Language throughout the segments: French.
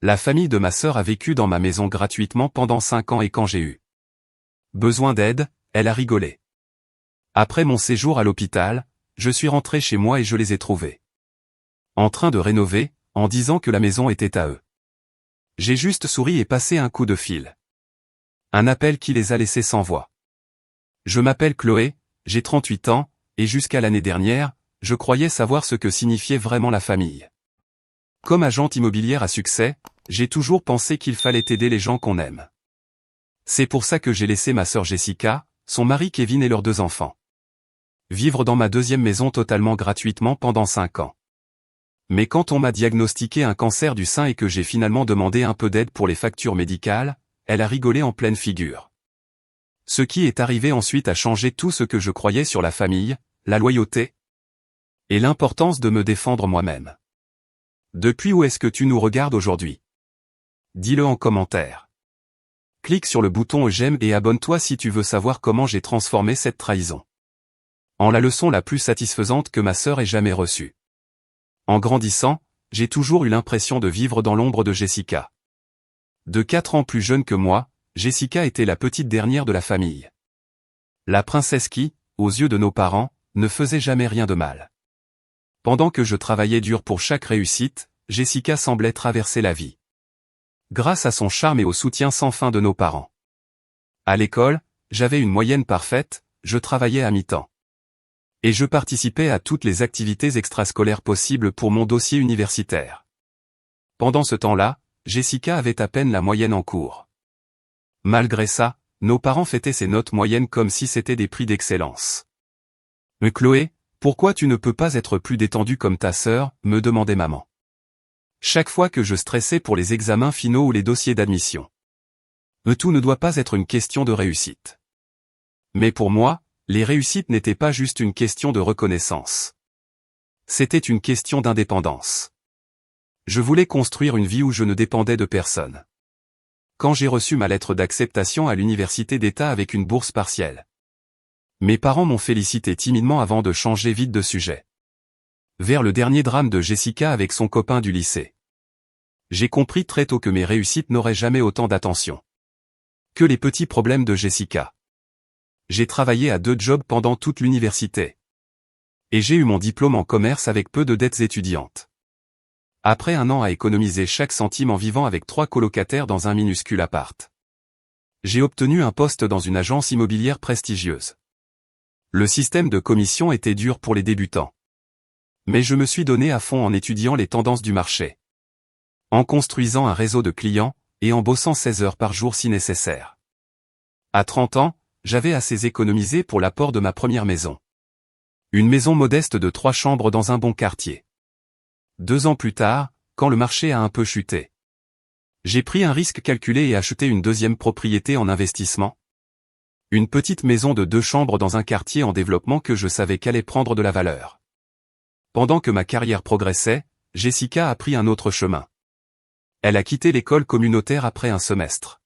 La famille de ma sœur a vécu dans ma maison gratuitement pendant 5 ans et quand j'ai eu besoin d'aide, elle a rigolé. Après mon séjour à l'hôpital, je suis rentré chez moi et je les ai trouvés en train de rénover, en disant que la maison était à eux. J'ai juste souri et passé un coup de fil. Un appel qui les a laissés sans voix. Je m'appelle Chloé, j'ai 38 ans, et jusqu'à l'année dernière, je croyais savoir ce que signifiait vraiment la famille. Comme agente immobilière à succès, j'ai toujours pensé qu'il fallait aider les gens qu'on aime. C'est pour ça que j'ai laissé ma sœur Jessica, son mari Kevin et leurs 2 enfants vivre dans ma deuxième maison totalement gratuitement pendant 5 ans. Mais quand on m'a diagnostiqué un cancer du sein et que j'ai finalement demandé un peu d'aide pour les factures médicales, elle a rigolé en pleine figure. Ce qui est arrivé ensuite a changé tout ce que je croyais sur la famille, la loyauté et l'importance de me défendre moi-même. Depuis où est-ce que tu nous regardes aujourd'hui? Dis-le en commentaire. Clique sur le bouton j'aime et abonne-toi si tu veux savoir comment j'ai transformé cette trahison en la leçon la plus satisfaisante que ma sœur ait jamais reçue. En grandissant, j'ai toujours eu l'impression de vivre dans l'ombre de Jessica. De 4 ans plus jeune que moi, Jessica était la petite dernière de la famille. La princesse qui, aux yeux de nos parents, ne faisait jamais rien de mal. Pendant que je travaillais dur pour chaque réussite, Jessica semblait traverser la vie grâce à son charme et au soutien sans fin de nos parents. À l'école, j'avais une moyenne parfaite, je travaillais à mi-temps. Et je participais à toutes les activités extrascolaires possibles pour mon dossier universitaire. Pendant ce temps-là, Jessica avait à peine la moyenne en cours. Malgré ça, nos parents fêtaient ces notes moyennes comme si c'était des prix d'excellence. « Mais Chloé, pourquoi tu ne peux pas être plus détendue comme ta sœur ?» me demandait maman. Chaque fois que je stressais pour les examens finaux ou les dossiers d'admission. Tout ne doit pas être une question de réussite. Mais pour moi, les réussites n'étaient pas juste une question de reconnaissance. C'était une question d'indépendance. Je voulais construire une vie où je ne dépendais de personne. Quand j'ai reçu ma lettre d'acceptation à l'université d'État avec une bourse partielle, mes parents m'ont félicité timidement avant de changer vite de sujet. Vers le dernier drame de Jessica avec son copain du lycée. J'ai compris très tôt que mes réussites n'auraient jamais autant d'attention que les petits problèmes de Jessica. J'ai travaillé à 2 jobs pendant toute l'université. Et j'ai eu mon diplôme en commerce avec peu de dettes étudiantes. Après 1 an à économiser chaque centime en vivant avec 3 colocataires dans un minuscule appart, j'ai obtenu un poste dans une agence immobilière prestigieuse. Le système de commission était dur pour les débutants. Mais je me suis donné à fond en étudiant les tendances du marché, en construisant un réseau de clients, et en bossant 16 heures par jour si nécessaire. À 30 ans, j'avais assez économisé pour l'apport de ma première maison. Une maison modeste de 3 chambres dans un bon quartier. 2 ans plus tard, quand le marché a un peu chuté, j'ai pris un risque calculé et acheté une deuxième propriété en investissement. Une petite maison de 2 chambres dans un quartier en développement que je savais qu'allait prendre de la valeur. Pendant que ma carrière progressait, Jessica a pris un autre chemin. Elle a quitté l'école communautaire après un semestre.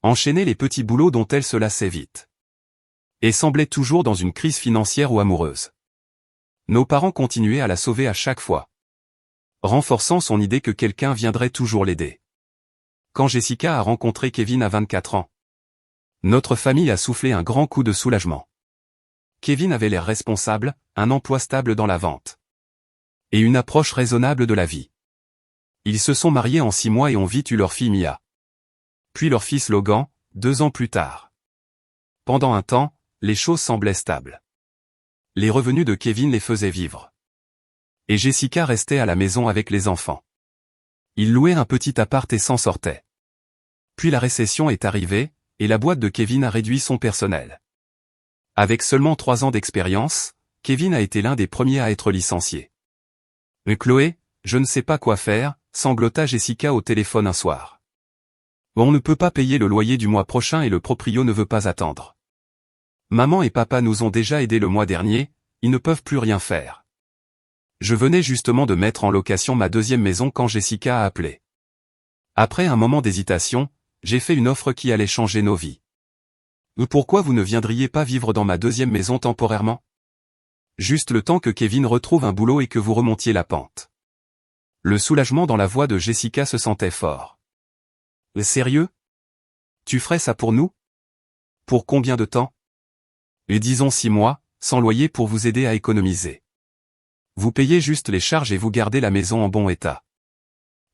Enchaîner les petits boulots dont elle se lassait vite. Et semblait toujours dans une crise financière ou amoureuse. Nos parents continuaient à la sauver à chaque fois, renforçant son idée que quelqu'un viendrait toujours l'aider. Quand Jessica a rencontré Kevin à 24 ans, notre famille a soufflé un grand coup de soulagement. Kevin avait l'air responsable, un emploi stable dans la vente. Et une approche raisonnable de la vie. Ils se sont mariés en 6 mois et ont vite eu leur fille Mia. Puis leur fils Logan, 2 ans plus tard. Pendant un temps, les choses semblaient stables. Les revenus de Kevin les faisaient vivre. Et Jessica restait à la maison avec les enfants. Il louait un petit appart et s'en sortait. Puis la récession est arrivée, et la boîte de Kevin a réduit son personnel. Avec seulement 3 ans d'expérience, Kevin a été l'un des premiers à être licencié. « Mais Chloé, je ne sais pas quoi faire », sanglota Jessica au téléphone un soir. On ne peut pas payer le loyer du mois prochain et le proprio ne veut pas attendre. Maman et papa nous ont déjà aidés le mois dernier, ils ne peuvent plus rien faire. Je venais justement de mettre en location ma deuxième maison quand Jessica a appelé. Après un moment d'hésitation, j'ai fait une offre qui allait changer nos vies. Pourquoi vous ne viendriez pas vivre dans ma deuxième maison temporairement? Juste le temps que Kevin retrouve un boulot et que vous remontiez la pente. Le soulagement dans la voix de Jessica se sentait fort. Sérieux? Tu ferais ça pour nous? Pour combien de temps? Et disons 6 mois, sans loyer pour vous aider à économiser. Vous payez juste les charges et vous gardez la maison en bon état.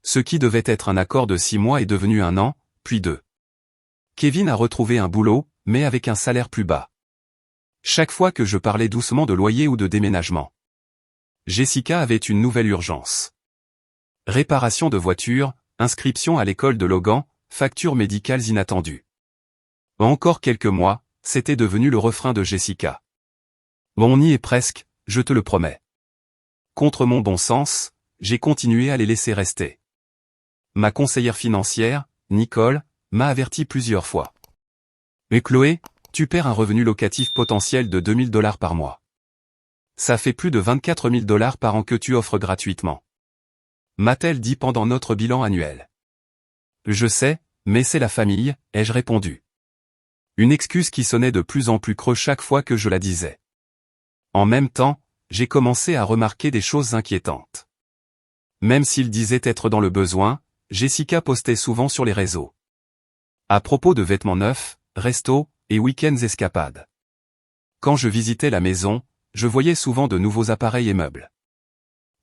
Ce qui devait être un accord de 6 mois est devenu 1 an, puis 2. Kevin a retrouvé un boulot, mais avec un salaire plus bas. Chaque fois que je parlais doucement de loyer ou de déménagement, Jessica avait une nouvelle urgence. Réparation de voiture, inscription à l'école de Logan, factures médicales inattendues. Encore quelques mois, c'était devenu le refrain de Jessica. On y est presque, je te le promets. Contre mon bon sens, j'ai continué à les laisser rester. Ma conseillère financière, Nicole, m'a averti plusieurs fois. Mais Chloé, tu perds un revenu locatif potentiel de $2000 par mois. Ça fait plus de $24 000 par an que tu offres gratuitement. M'a-t-elle dit pendant notre bilan annuel. Je sais, mais c'est la famille, ai-je répondu. Une excuse qui sonnait de plus en plus creux chaque fois que je la disais. En même temps, j'ai commencé à remarquer des choses inquiétantes. Même s'il disait être dans le besoin, Jessica postait souvent sur les réseaux. À propos de vêtements neufs, restos, et week-ends escapades. Quand je visitais la maison, je voyais souvent de nouveaux appareils et meubles.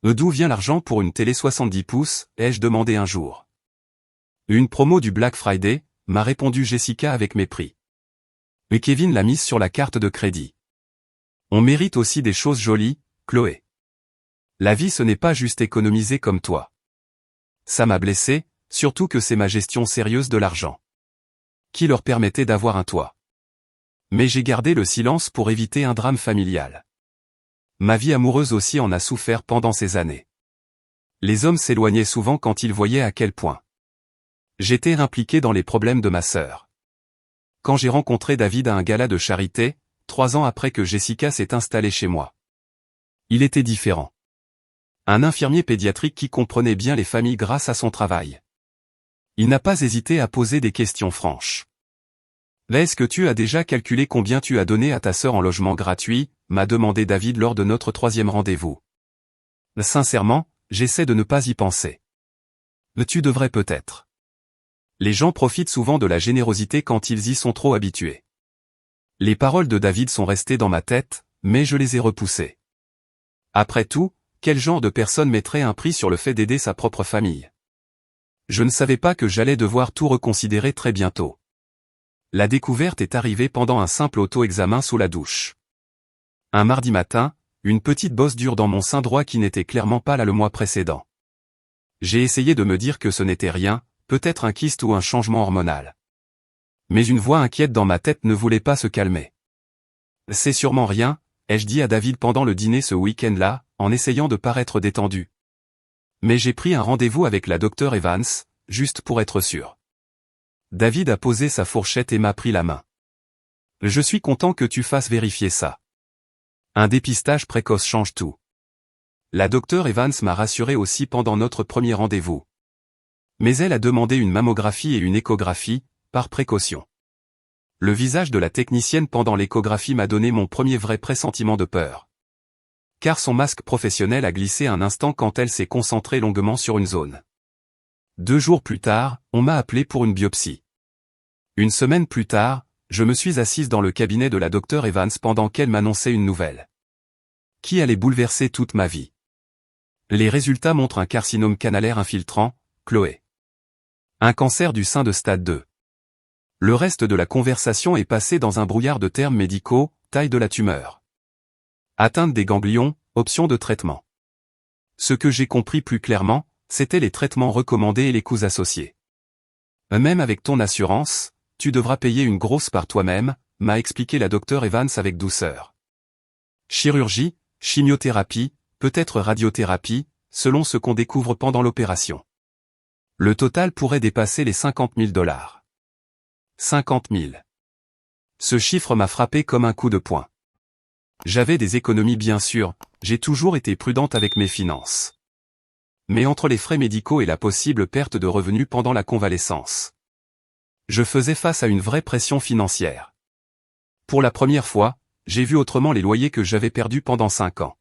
D'où vient l'argent pour une télé 70 pouces, ai-je demandé un jour. Une promo du Black Friday, m'a répondu Jessica avec mépris. Mais Kevin l'a mise sur la carte de crédit. On mérite aussi des choses jolies, Chloé. La vie ce n'est pas juste économiser comme toi. Ça m'a blessé, surtout que c'est ma gestion sérieuse de l'argent qui leur permettait d'avoir un toit. Mais j'ai gardé le silence pour éviter un drame familial. Ma vie amoureuse aussi en a souffert pendant ces années. Les hommes s'éloignaient souvent quand ils voyaient à quel point j'étais impliqué dans les problèmes de ma sœur. Quand j'ai rencontré David à un gala de charité, 3 ans après que Jessica s'est installée chez moi, il était différent. Un infirmier pédiatrique qui comprenait bien les familles grâce à son travail. Il n'a pas hésité à poser des questions franches. Est-ce que tu as déjà calculé combien tu as donné à ta sœur en logement gratuit, m'a demandé David lors de notre 3e rendez-vous. Sincèrement, j'essaie de ne pas y penser. Tu devrais peut-être. Les gens profitent souvent de la générosité quand ils y sont trop habitués. Les paroles de David sont restées dans ma tête, mais je les ai repoussées. Après tout, quel genre de personne mettrait un prix sur le fait d'aider sa propre famille? Je ne savais pas que j'allais devoir tout reconsidérer très bientôt. La découverte est arrivée pendant un simple auto-examen sous la douche. Un mardi matin, une petite bosse dure dans mon sein droit qui n'était clairement pas là le mois précédent. J'ai essayé de me dire que ce n'était rien, peut-être un kyste ou un changement hormonal. Mais une voix inquiète dans ma tête ne voulait pas se calmer. C'est sûrement rien, ai-je dit à David pendant le dîner ce week-end-là, en essayant de paraître détendu. Mais j'ai pris un rendez-vous avec la Dr Evans, juste pour être sûr. David a posé sa fourchette et m'a pris la main. Je suis content que tu fasses vérifier ça. Un dépistage précoce change tout. La Dr Evans m'a rassuré aussi pendant notre premier rendez-vous. Mais elle a demandé une mammographie et une échographie, par précaution. Le visage de la technicienne pendant l'échographie m'a donné mon premier vrai pressentiment de peur. Car son masque professionnel a glissé un instant quand elle s'est concentrée longuement sur une zone. 2 jours plus tard, on m'a appelé pour une biopsie. Une semaine plus tard, je me suis assise dans le cabinet de la Dr Evans pendant qu'elle m'annonçait une nouvelle qui allait bouleverser toute ma vie. Les résultats montrent un carcinome canalaire infiltrant, Chloé. Un cancer du sein de stade 2. Le reste de la conversation est passé dans un brouillard de termes médicaux, taille de la tumeur. Atteinte des ganglions, options de traitement. Ce que j'ai compris plus clairement, c'était les traitements recommandés et les coûts associés. Même avec ton assurance, tu devras payer une grosse part toi-même, m'a expliqué la Dr Evans avec douceur. Chirurgie, chimiothérapie, peut-être radiothérapie, selon ce qu'on découvre pendant l'opération. Le total pourrait dépasser les $50 000. 50 000. Ce chiffre m'a frappé comme un coup de poing. J'avais des économies bien sûr, j'ai toujours été prudente avec mes finances. Mais entre les frais médicaux et la possible perte de revenus pendant la convalescence, je faisais face à une vraie pression financière. Pour la première fois, j'ai vu autrement les loyers que j'avais perdus pendant 5 ans.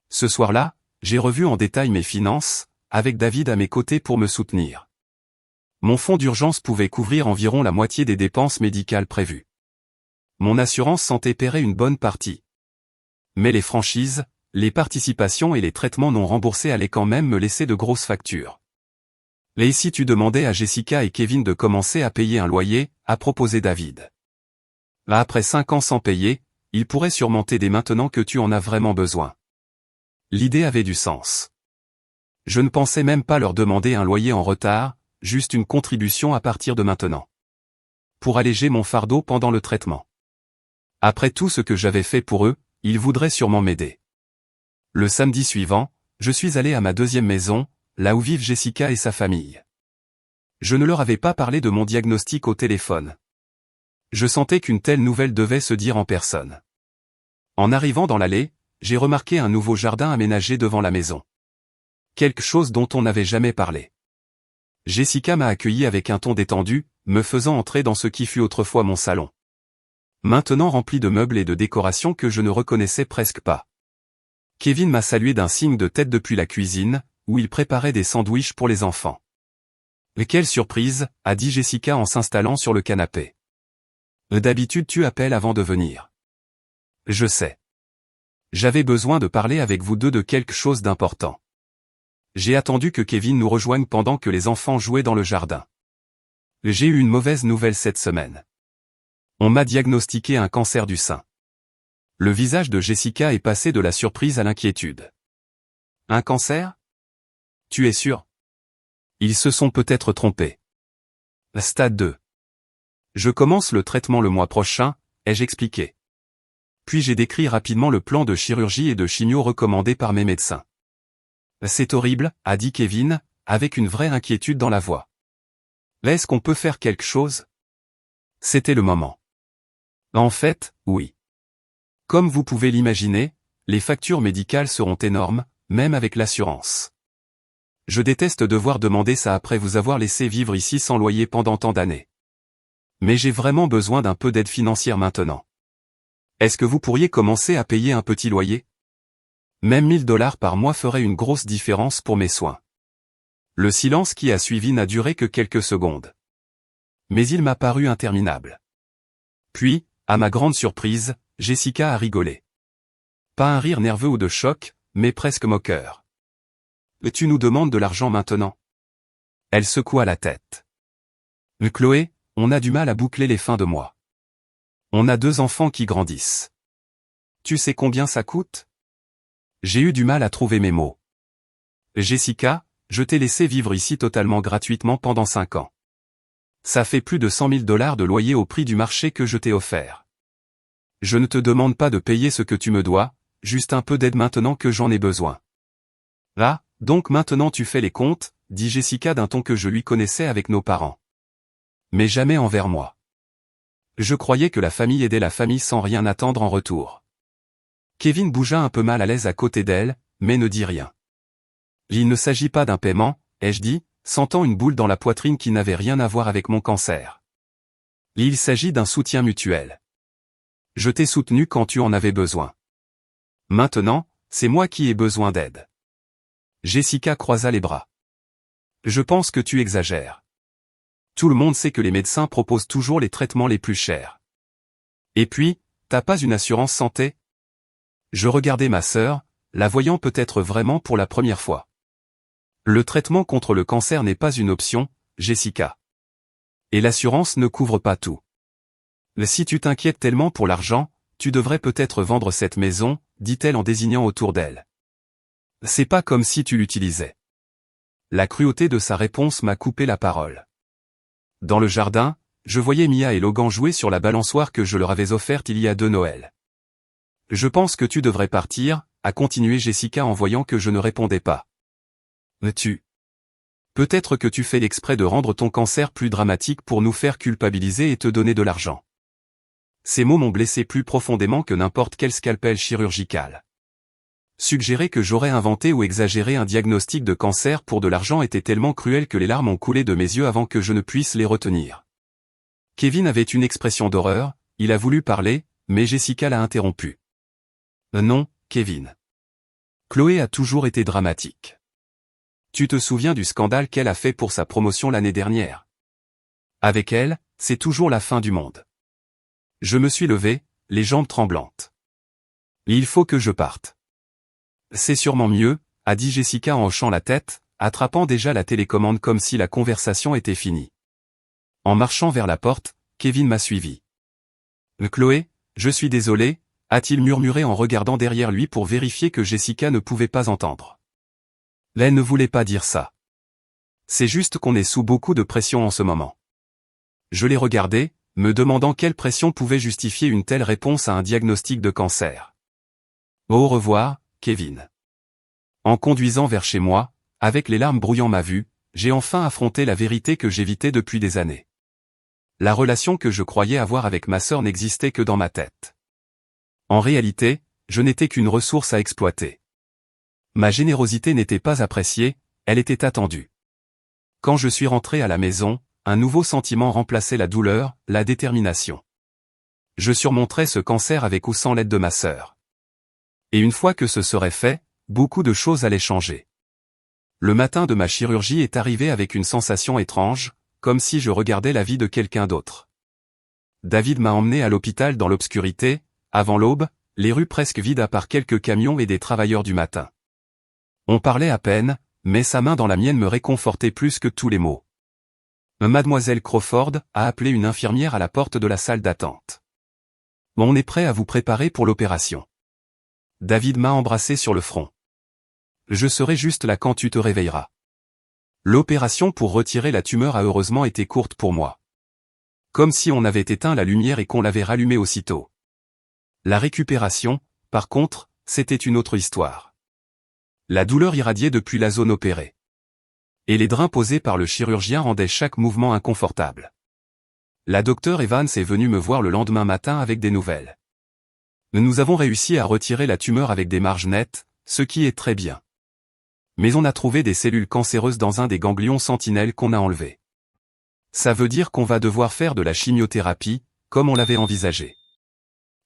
Ce soir-là, j'ai revu en détail mes finances, avec David à mes côtés pour me soutenir. Mon fonds d'urgence pouvait couvrir environ la moitié des dépenses médicales prévues. Mon assurance santé paierait une bonne partie. Mais les franchises, les participations et les traitements non remboursés allaient quand même me laisser de grosses factures. Et si tu demandais à Jessica et Kevin de commencer à payer un loyer, a proposé David. Là, après 5 ans sans payer, ils pourraient sûrement t'aider maintenant que tu en as vraiment besoin. L'idée avait du sens. Je ne pensais même pas leur demander un loyer en retard, juste une contribution à partir de maintenant. Pour alléger mon fardeau pendant le traitement. Après tout ce que j'avais fait pour eux, ils voudraient sûrement m'aider. Le samedi suivant, je suis allé à ma deuxième maison, là où vivent Jessica et sa famille. Je ne leur avais pas parlé de mon diagnostic au téléphone. Je sentais qu'une telle nouvelle devait se dire en personne. En arrivant dans l'allée, j'ai remarqué un nouveau jardin aménagé devant la maison. Quelque chose dont on n'avait jamais parlé. Jessica m'a accueilli avec un ton détendu, me faisant entrer dans ce qui fut autrefois mon salon. Maintenant rempli de meubles et de décorations que je ne reconnaissais presque pas. Kevin m'a salué d'un signe de tête depuis la cuisine, où il préparait des sandwichs pour les enfants. « Mais quelle surprise !» a dit Jessica en s'installant sur le canapé. « D'habitude tu appelles avant de venir. » « Je sais. J'avais besoin de parler avec vous deux de quelque chose d'important. J'ai attendu que Kevin nous rejoigne pendant que les enfants jouaient dans le jardin. J'ai eu une mauvaise nouvelle cette semaine. On m'a diagnostiqué un cancer du sein. » Le visage de Jessica est passé de la surprise à l'inquiétude. « Un cancer ? Tu es sûr ? Ils se sont peut-être trompés. » Stade 2. Je commence le traitement le mois prochain, ai-je expliqué. Puis j'ai décrit rapidement le plan de chirurgie et de chimio recommandé par mes médecins. C'est horrible, a dit Kevin, avec une vraie inquiétude dans la voix. Est-ce qu'on peut faire quelque chose ? C'était le moment. En fait, oui. Comme vous pouvez l'imaginer, les factures médicales seront énormes, même avec l'assurance. Je déteste devoir demander ça après vous avoir laissé vivre ici sans loyer pendant tant d'années. Mais j'ai vraiment besoin d'un peu d'aide financière maintenant. Est-ce que vous pourriez commencer à payer un petit loyer ? Même $1000 par mois ferait une grosse différence pour mes soins. Le silence qui a suivi n'a duré que quelques secondes. Mais il m'a paru interminable. Puis, à ma grande surprise, Jessica a rigolé. Pas un rire nerveux ou de choc, mais presque moqueur. « Tu nous demandes de l'argent maintenant ?» Elle secoua la tête. « Chloé, on a du mal à boucler les fins de mois. On a 2 enfants qui grandissent. Tu sais combien ça coûte ? » J'ai eu du mal à trouver mes mots. « Jessica, je t'ai laissé vivre ici totalement gratuitement pendant 5 ans. Ça fait plus de $100 000 de loyer au prix du marché que je t'ai offert. Je ne te demande pas de payer ce que tu me dois, juste un peu d'aide maintenant que j'en ai besoin. » « Ah, donc maintenant tu fais les comptes, dit Jessica d'un ton que je lui connaissais avec nos parents. Mais jamais envers moi. Je croyais que la famille aidait la famille sans rien attendre en retour. Kevin bougea un peu mal à l'aise à côté d'elle, mais ne dit rien. Il ne s'agit pas d'un paiement, ai-je dit, sentant une boule dans la poitrine qui n'avait rien à voir avec mon cancer. Il s'agit d'un soutien mutuel. Je t'ai soutenu quand tu en avais besoin. Maintenant, c'est moi qui ai besoin d'aide. Jessica croisa les bras. Je pense que tu exagères. Tout le monde sait que les médecins proposent toujours les traitements les plus chers. Et puis, t'as pas une assurance santé ? Je regardais ma sœur, la voyant peut-être vraiment pour la première fois. Le traitement contre le cancer n'est pas une option, Jessica. Et l'assurance ne couvre pas tout. Si tu t'inquiètes tellement pour l'argent, tu devrais peut-être vendre cette maison, dit-elle en désignant autour d'elle. C'est pas comme si tu l'utilisais. La cruauté de sa réponse m'a coupé la parole. Dans le jardin, je voyais Mia et Logan jouer sur la balançoire que je leur avais offerte il y a 2 Noëls. Je pense que tu devrais partir, a continué Jessica en voyant que je ne répondais pas. Peut-être que tu fais l'exprès de rendre ton cancer plus dramatique pour nous faire culpabiliser et te donner de l'argent. Ces mots m'ont blessé plus profondément que n'importe quel scalpel chirurgical. Suggérer que j'aurais inventé ou exagéré un diagnostic de cancer pour de l'argent était tellement cruel que les larmes ont coulé de mes yeux avant que je ne puisse les retenir. Kevin avait une expression d'horreur, il a voulu parler, mais Jessica l'a interrompu. Non, Kevin. Chloé a toujours été dramatique. Tu te souviens du scandale qu'elle a fait pour sa promotion l'année dernière? Avec elle, c'est toujours la fin du monde. Je me suis levé, les jambes tremblantes. Il faut que je parte. C'est sûrement mieux, a dit Jessica en hochant la tête, attrapant déjà la télécommande comme si la conversation était finie. En marchant vers la porte, Kevin m'a suivi. Chloé, je suis désolé, a-t-il murmuré en regardant derrière lui pour vérifier que Jessica ne pouvait pas entendre. Elle ne voulait pas dire ça. C'est juste qu'on est sous beaucoup de pression en ce moment. Je l'ai regardé, me demandant quelle pression pouvait justifier une telle réponse à un diagnostic de cancer. Au revoir, Kevin. En conduisant vers chez moi, avec les larmes brouillant ma vue, j'ai enfin affronté la vérité que j'évitais depuis des années. La relation que je croyais avoir avec ma sœur n'existait que dans ma tête. En réalité, je n'étais qu'une ressource à exploiter. Ma générosité n'était pas appréciée, elle était attendue. Quand je suis rentré à la maison, un nouveau sentiment remplaçait la douleur, la détermination. Je surmonterais ce cancer avec ou sans l'aide de ma sœur. Et une fois que ce serait fait, beaucoup de choses allaient changer. Le matin de ma chirurgie est arrivé avec une sensation étrange, comme si je regardais la vie de quelqu'un d'autre. David m'a emmené à l'hôpital dans l'obscurité, avant l'aube, les rues presque vides à part quelques camions et des travailleurs du matin. On parlait à peine, mais sa main dans la mienne me réconfortait plus que tous les mots. Mademoiselle Crawford a appelé une infirmière à la porte de la salle d'attente. On est prêt à vous préparer pour l'opération. David m'a embrassé sur le front. Je serai juste là quand tu te réveilleras. L'opération pour retirer la tumeur a heureusement été courte pour moi. Comme si on avait éteint la lumière et qu'on l'avait rallumée aussitôt. La récupération, par contre, c'était une autre histoire. La douleur irradiait depuis la zone opérée. Et les drains posés par le chirurgien rendaient chaque mouvement inconfortable. La docteure Evans est venue me voir le lendemain matin avec des nouvelles. Nous avons réussi à retirer la tumeur avec des marges nettes, ce qui est très bien. Mais on a trouvé des cellules cancéreuses dans un des ganglions sentinelles qu'on a enlevés. Ça veut dire qu'on va devoir faire de la chimiothérapie, comme on l'avait envisagé.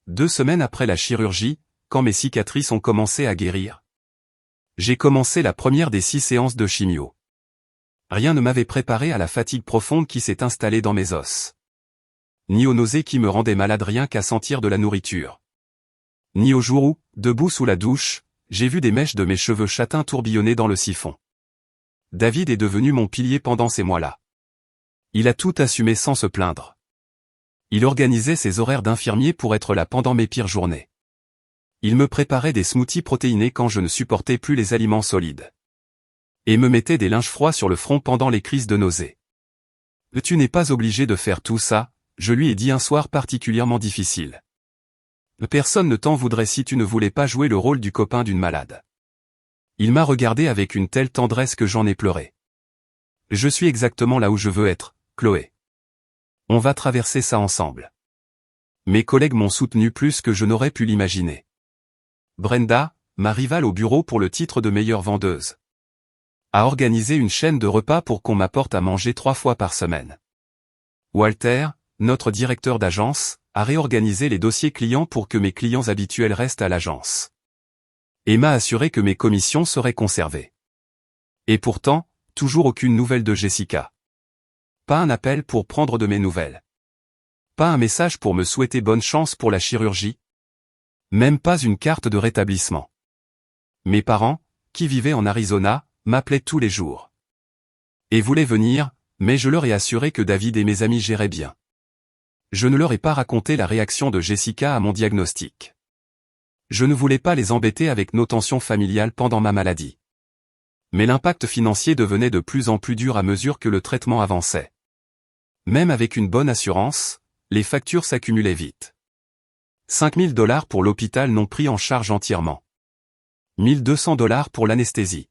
2 semaines après la chirurgie, quand mes cicatrices ont commencé à guérir, j'ai commencé la première des 6 séances de chimio. Rien ne m'avait préparé à la fatigue profonde qui s'est installée dans mes os. Ni aux nausées qui me rendaient malade rien qu'à sentir de la nourriture. Ni au jour où, debout sous la douche, j'ai vu des mèches de mes cheveux châtains tourbillonner dans le siphon. David est devenu mon pilier pendant ces mois-là. Il a tout assumé sans se plaindre. Il organisait ses horaires d'infirmier pour être là pendant mes pires journées. Il me préparait des smoothies protéinés quand je ne supportais plus les aliments solides. Et me mettait des linges froids sur le front pendant les crises de nausées. Tu n'es pas obligé de faire tout ça, je lui ai dit un soir particulièrement difficile. Personne ne t'en voudrait si tu ne voulais pas jouer le rôle du copain d'une malade. Il m'a regardé avec une telle tendresse que j'en ai pleuré. Je suis exactement là où je veux être, Chloé. On va traverser ça ensemble. Mes collègues m'ont soutenu plus que je n'aurais pu l'imaginer. Brenda, ma rivale au bureau pour le titre de meilleure vendeuse, a organisé une chaîne de repas pour qu'on m'apporte à manger 3 fois par semaine. Walter, notre directeur d'agence, a réorganisé les dossiers clients pour que mes clients habituels restent à l'agence. Et m'a assuré que mes commissions seraient conservées. Et pourtant, toujours aucune nouvelle de Jessica. Pas un appel pour prendre de mes nouvelles. Pas un message pour me souhaiter bonne chance pour la chirurgie. Même pas une carte de rétablissement. Mes parents, qui vivaient en Arizona, m'appelaient tous les jours. Et voulaient venir, mais je leur ai assuré que David et mes amis géraient bien. Je ne leur ai pas raconté la réaction de Jessica à mon diagnostic. Je ne voulais pas les embêter avec nos tensions familiales pendant ma maladie. Mais l'impact financier devenait de plus en plus dur à mesure que le traitement avançait. Même avec une bonne assurance, les factures s'accumulaient vite. 5 000 $ pour l'hôpital non pris en charge entièrement. 1 200 $ pour l'anesthésie.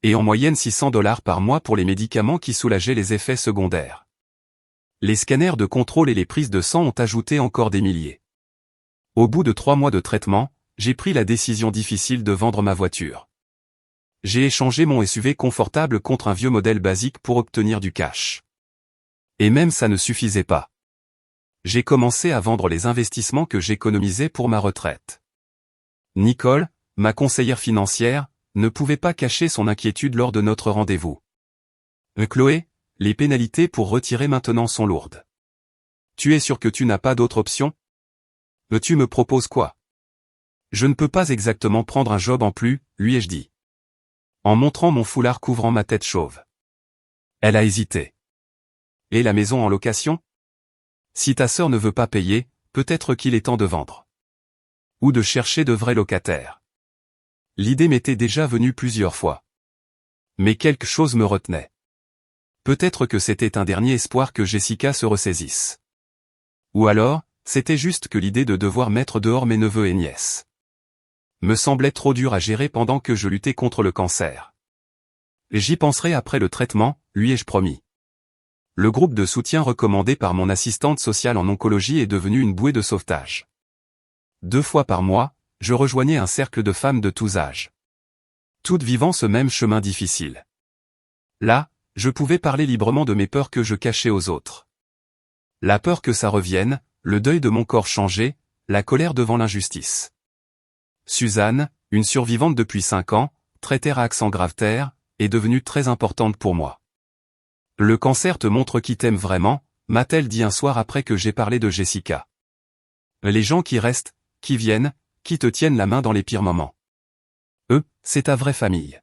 Et en moyenne 600 $ par mois pour les médicaments qui soulageaient les effets secondaires. Les scanners de contrôle et les prises de sang ont ajouté encore des milliers. Au bout de 3 mois de traitement, j'ai pris la décision difficile de vendre ma voiture. J'ai échangé mon SUV confortable contre un vieux modèle basique pour obtenir du cash. Et même ça ne suffisait pas. J'ai commencé à vendre les investissements que j'économisais pour ma retraite. Nicole, ma conseillère financière, ne pouvait pas cacher son inquiétude lors de notre rendez-vous. Chloé, les pénalités pour retirer maintenant sont lourdes. Tu es sûr que tu n'as pas d'autre option? Tu me proposes quoi? Je ne peux pas exactement prendre un job en plus, lui ai-je dit. En montrant mon foulard couvrant ma tête chauve. Elle a hésité. Et la maison en location? Si ta sœur ne veut pas payer, peut-être qu'il est temps de vendre. Ou de chercher de vrais locataires. L'idée m'était déjà venue plusieurs fois. Mais quelque chose me retenait. Peut-être que c'était un dernier espoir que Jessica se ressaisisse. Ou alors, c'était juste que l'idée de devoir mettre dehors mes neveux et nièces me semblait trop dur à gérer pendant que je luttais contre le cancer. J'y penserai après le traitement, lui ai-je promis. Le groupe de soutien recommandé par mon assistante sociale en oncologie est devenu une bouée de sauvetage. 2 fois par mois, je rejoignais un cercle de femmes de tous âges. Toutes vivant ce même chemin difficile. Là, je pouvais parler librement de mes peurs que je cachais aux autres. La peur que ça revienne, le deuil de mon corps changé, la colère devant l'injustice. Suzanne, une survivante depuis 5 ans, très terre à accent grave terre, est devenue très importante pour moi. Le cancer te montre qui t'aime vraiment, m'a-t-elle dit un soir après que j'ai parlé de Jessica. Les gens qui restent, qui viennent, qui te tiennent la main dans les pires moments. Eux, c'est ta vraie famille.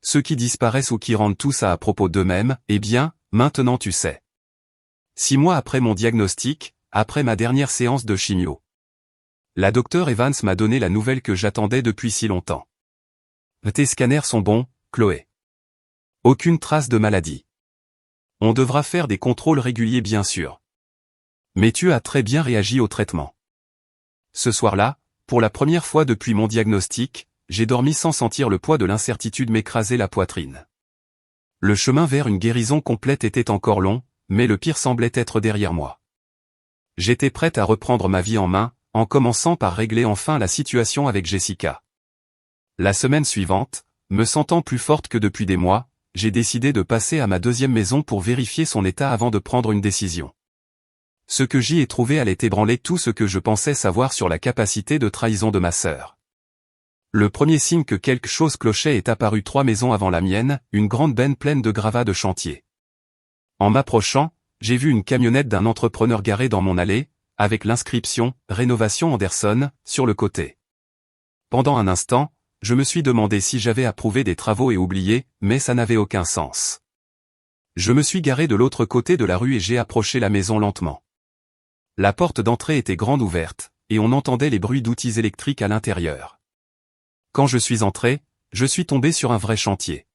Ceux qui disparaissent ou qui rendent tout ça à propos d'eux-mêmes, eh bien, maintenant tu sais. 6 mois après mon diagnostic, après ma dernière séance de chimio. La docteure Evans m'a donné la nouvelle que j'attendais depuis si longtemps. Tes scanners sont bons, Chloé. Aucune trace de maladie. On devra faire des contrôles réguliers bien sûr. Mais tu as très bien réagi au traitement. Ce soir-là, pour la première fois depuis mon diagnostic, j'ai dormi sans sentir le poids de l'incertitude m'écraser la poitrine. Le chemin vers une guérison complète était encore long, mais le pire semblait être derrière moi. J'étais prête à reprendre ma vie en main, en commençant par régler enfin la situation avec Jessica. La semaine suivante, me sentant plus forte que depuis des mois, j'ai décidé de passer à ma deuxième maison pour vérifier son état avant de prendre une décision. Ce que j'y ai trouvé allait ébranler tout ce que je pensais savoir sur la capacité de trahison de ma sœur. Le premier signe que quelque chose clochait est apparu 3 maisons avant la mienne, une grande benne pleine de gravats de chantier. En m'approchant, j'ai vu une camionnette d'un entrepreneur garée dans mon allée, avec l'inscription « Rénovation Anderson » sur le côté. Pendant un instant, je me suis demandé si j'avais approuvé des travaux et oublié, mais ça n'avait aucun sens. Je me suis garé de l'autre côté de la rue et j'ai approché la maison lentement. La porte d'entrée était grande ouverte, et on entendait les bruits d'outils électriques à l'intérieur. Quand je suis entré, je suis tombé sur un vrai chantier.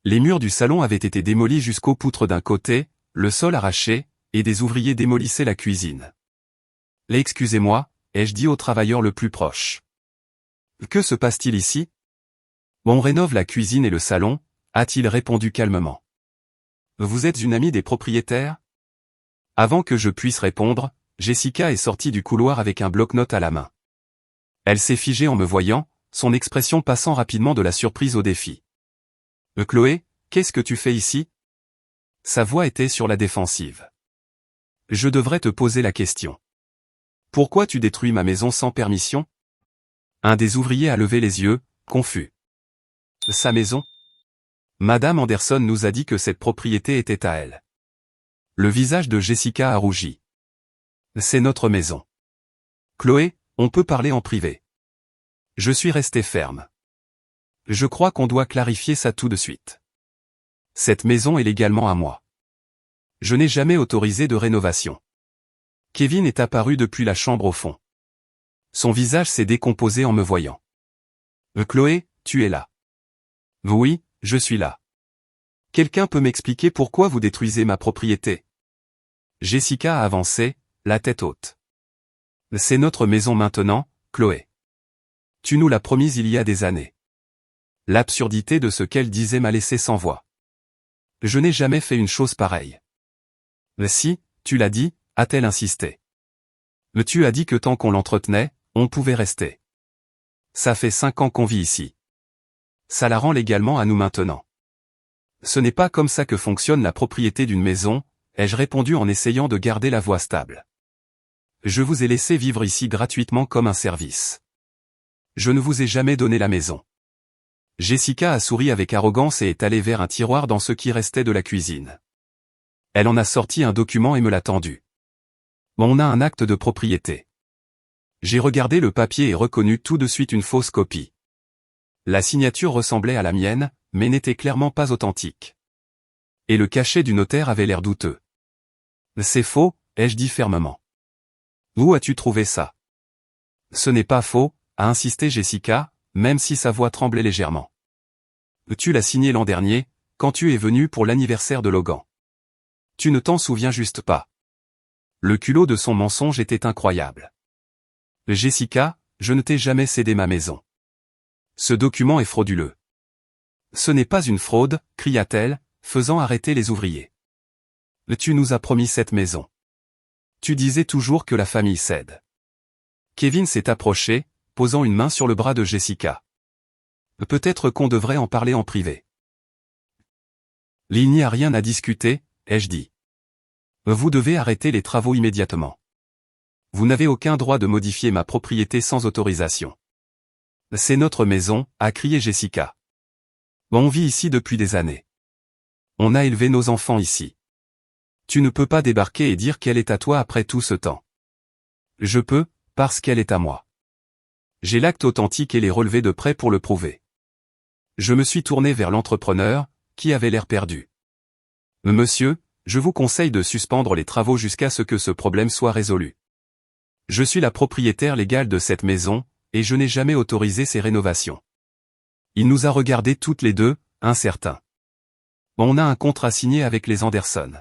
Les murs du salon avaient été démolis jusqu'aux poutres d'un côté, le sol arraché, et des ouvriers démolissaient la cuisine. Excusez-moi, ai-je dit au travailleur le plus proche. Que se passe-t-il ici? On rénove la cuisine et le salon, a-t-il répondu calmement. Vous êtes une amie des propriétaires? Avant que je puisse répondre, Jessica est sortie du couloir avec un bloc-notes à la main. Elle s'est figée en me voyant, son expression passant rapidement de la surprise au défi. Chloé, qu'est-ce que tu fais ici? Sa voix était sur la défensive. Je devrais te poser la question. Pourquoi tu détruis ma maison sans permission? Un des ouvriers a levé les yeux, confus. Sa maison? Madame Anderson nous a dit que cette propriété était à elle. Le visage de Jessica a rougi. C'est notre maison. Chloé, on peut parler en privé. Je suis resté ferme. Je crois qu'on doit clarifier ça tout de suite. Cette maison est légalement à moi. Je n'ai jamais autorisé de rénovation. Kevin est apparu depuis la chambre au fond. Son visage s'est décomposé en me voyant. Chloé, tu es là. Oui, je suis là. Quelqu'un peut m'expliquer pourquoi vous détruisez ma propriété? Jessica a avancé, la tête haute. C'est notre maison maintenant, Chloé. Tu nous l'as promise il y a des années. L'absurdité de ce qu'elle disait m'a laissé sans voix. Je n'ai jamais fait une chose pareille. Si, tu l'as dit, a-t-elle insisté. Tu as dit que tant qu'on l'entretenait, on pouvait rester. Ça fait 5 ans qu'on vit ici. Ça la rend légalement à nous maintenant. Ce n'est pas comme ça que fonctionne la propriété d'une maison, ai-je répondu en essayant de garder la voix stable. Je vous ai laissé vivre ici gratuitement comme un service. Je ne vous ai jamais donné la maison. Jessica a souri avec arrogance et est allée vers un tiroir dans ce qui restait de la cuisine. Elle en a sorti un document et me l'a tendu. On a un acte de propriété. J'ai regardé le papier et reconnu tout de suite une fausse copie. La signature ressemblait à la mienne, mais n'était clairement pas authentique. Et le cachet du notaire avait l'air douteux. C'est faux, ai-je dit fermement. Où as-tu trouvé ça? Ce n'est pas faux, a insisté Jessica, même si sa voix tremblait légèrement. Tu l'as signé l'an dernier, quand tu es venu pour l'anniversaire de Logan. Tu ne t'en souviens juste pas. Le culot de son mensonge était incroyable. Jessica, je ne t'ai jamais cédé ma maison. Ce document est frauduleux. Ce n'est pas une fraude, cria-t-elle, faisant arrêter les ouvriers. Tu nous as promis cette maison. Tu disais toujours que la famille cède. Kevin s'est approché, posant une main sur le bras de Jessica. Peut-être qu'on devrait en parler en privé. Il n'y a rien à discuter, ai-je dit. Vous devez arrêter les travaux immédiatement. Vous n'avez aucun droit de modifier ma propriété sans autorisation. C'est notre maison, a crié Jessica. On vit ici depuis des années. On a élevé nos enfants ici. Tu ne peux pas débarquer et dire qu'elle est à toi après tout ce temps. Je peux, parce qu'elle est à moi. J'ai l'acte authentique et les relevés de prêt pour le prouver. Je me suis tourné vers l'entrepreneur, qui avait l'air perdu. Monsieur, je vous conseille de suspendre les travaux jusqu'à ce que ce problème soit résolu. Je suis la propriétaire légale de cette maison, et je n'ai jamais autorisé ces rénovations. Il nous a regardés toutes les deux, incertains. On a un contrat signé avec les Anderson.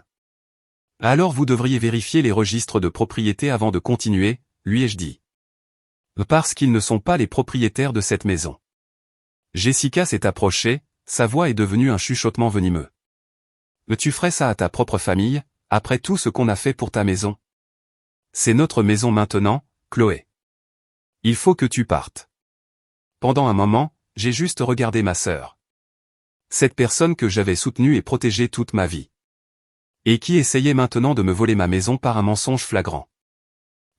Alors vous devriez vérifier les registres de propriété avant de continuer, lui ai-je dit. Parce qu'ils ne sont pas les propriétaires de cette maison. Jessica s'est approchée, sa voix est devenue un chuchotement venimeux. Tu ferais ça à ta propre famille, après tout ce qu'on a fait pour ta maison? C'est notre maison maintenant, Chloé. Il faut que tu partes. Pendant un moment, j'ai juste regardé ma sœur. Cette personne que j'avais soutenue et protégée toute ma vie. Et qui essayait maintenant de me voler ma maison par un mensonge flagrant.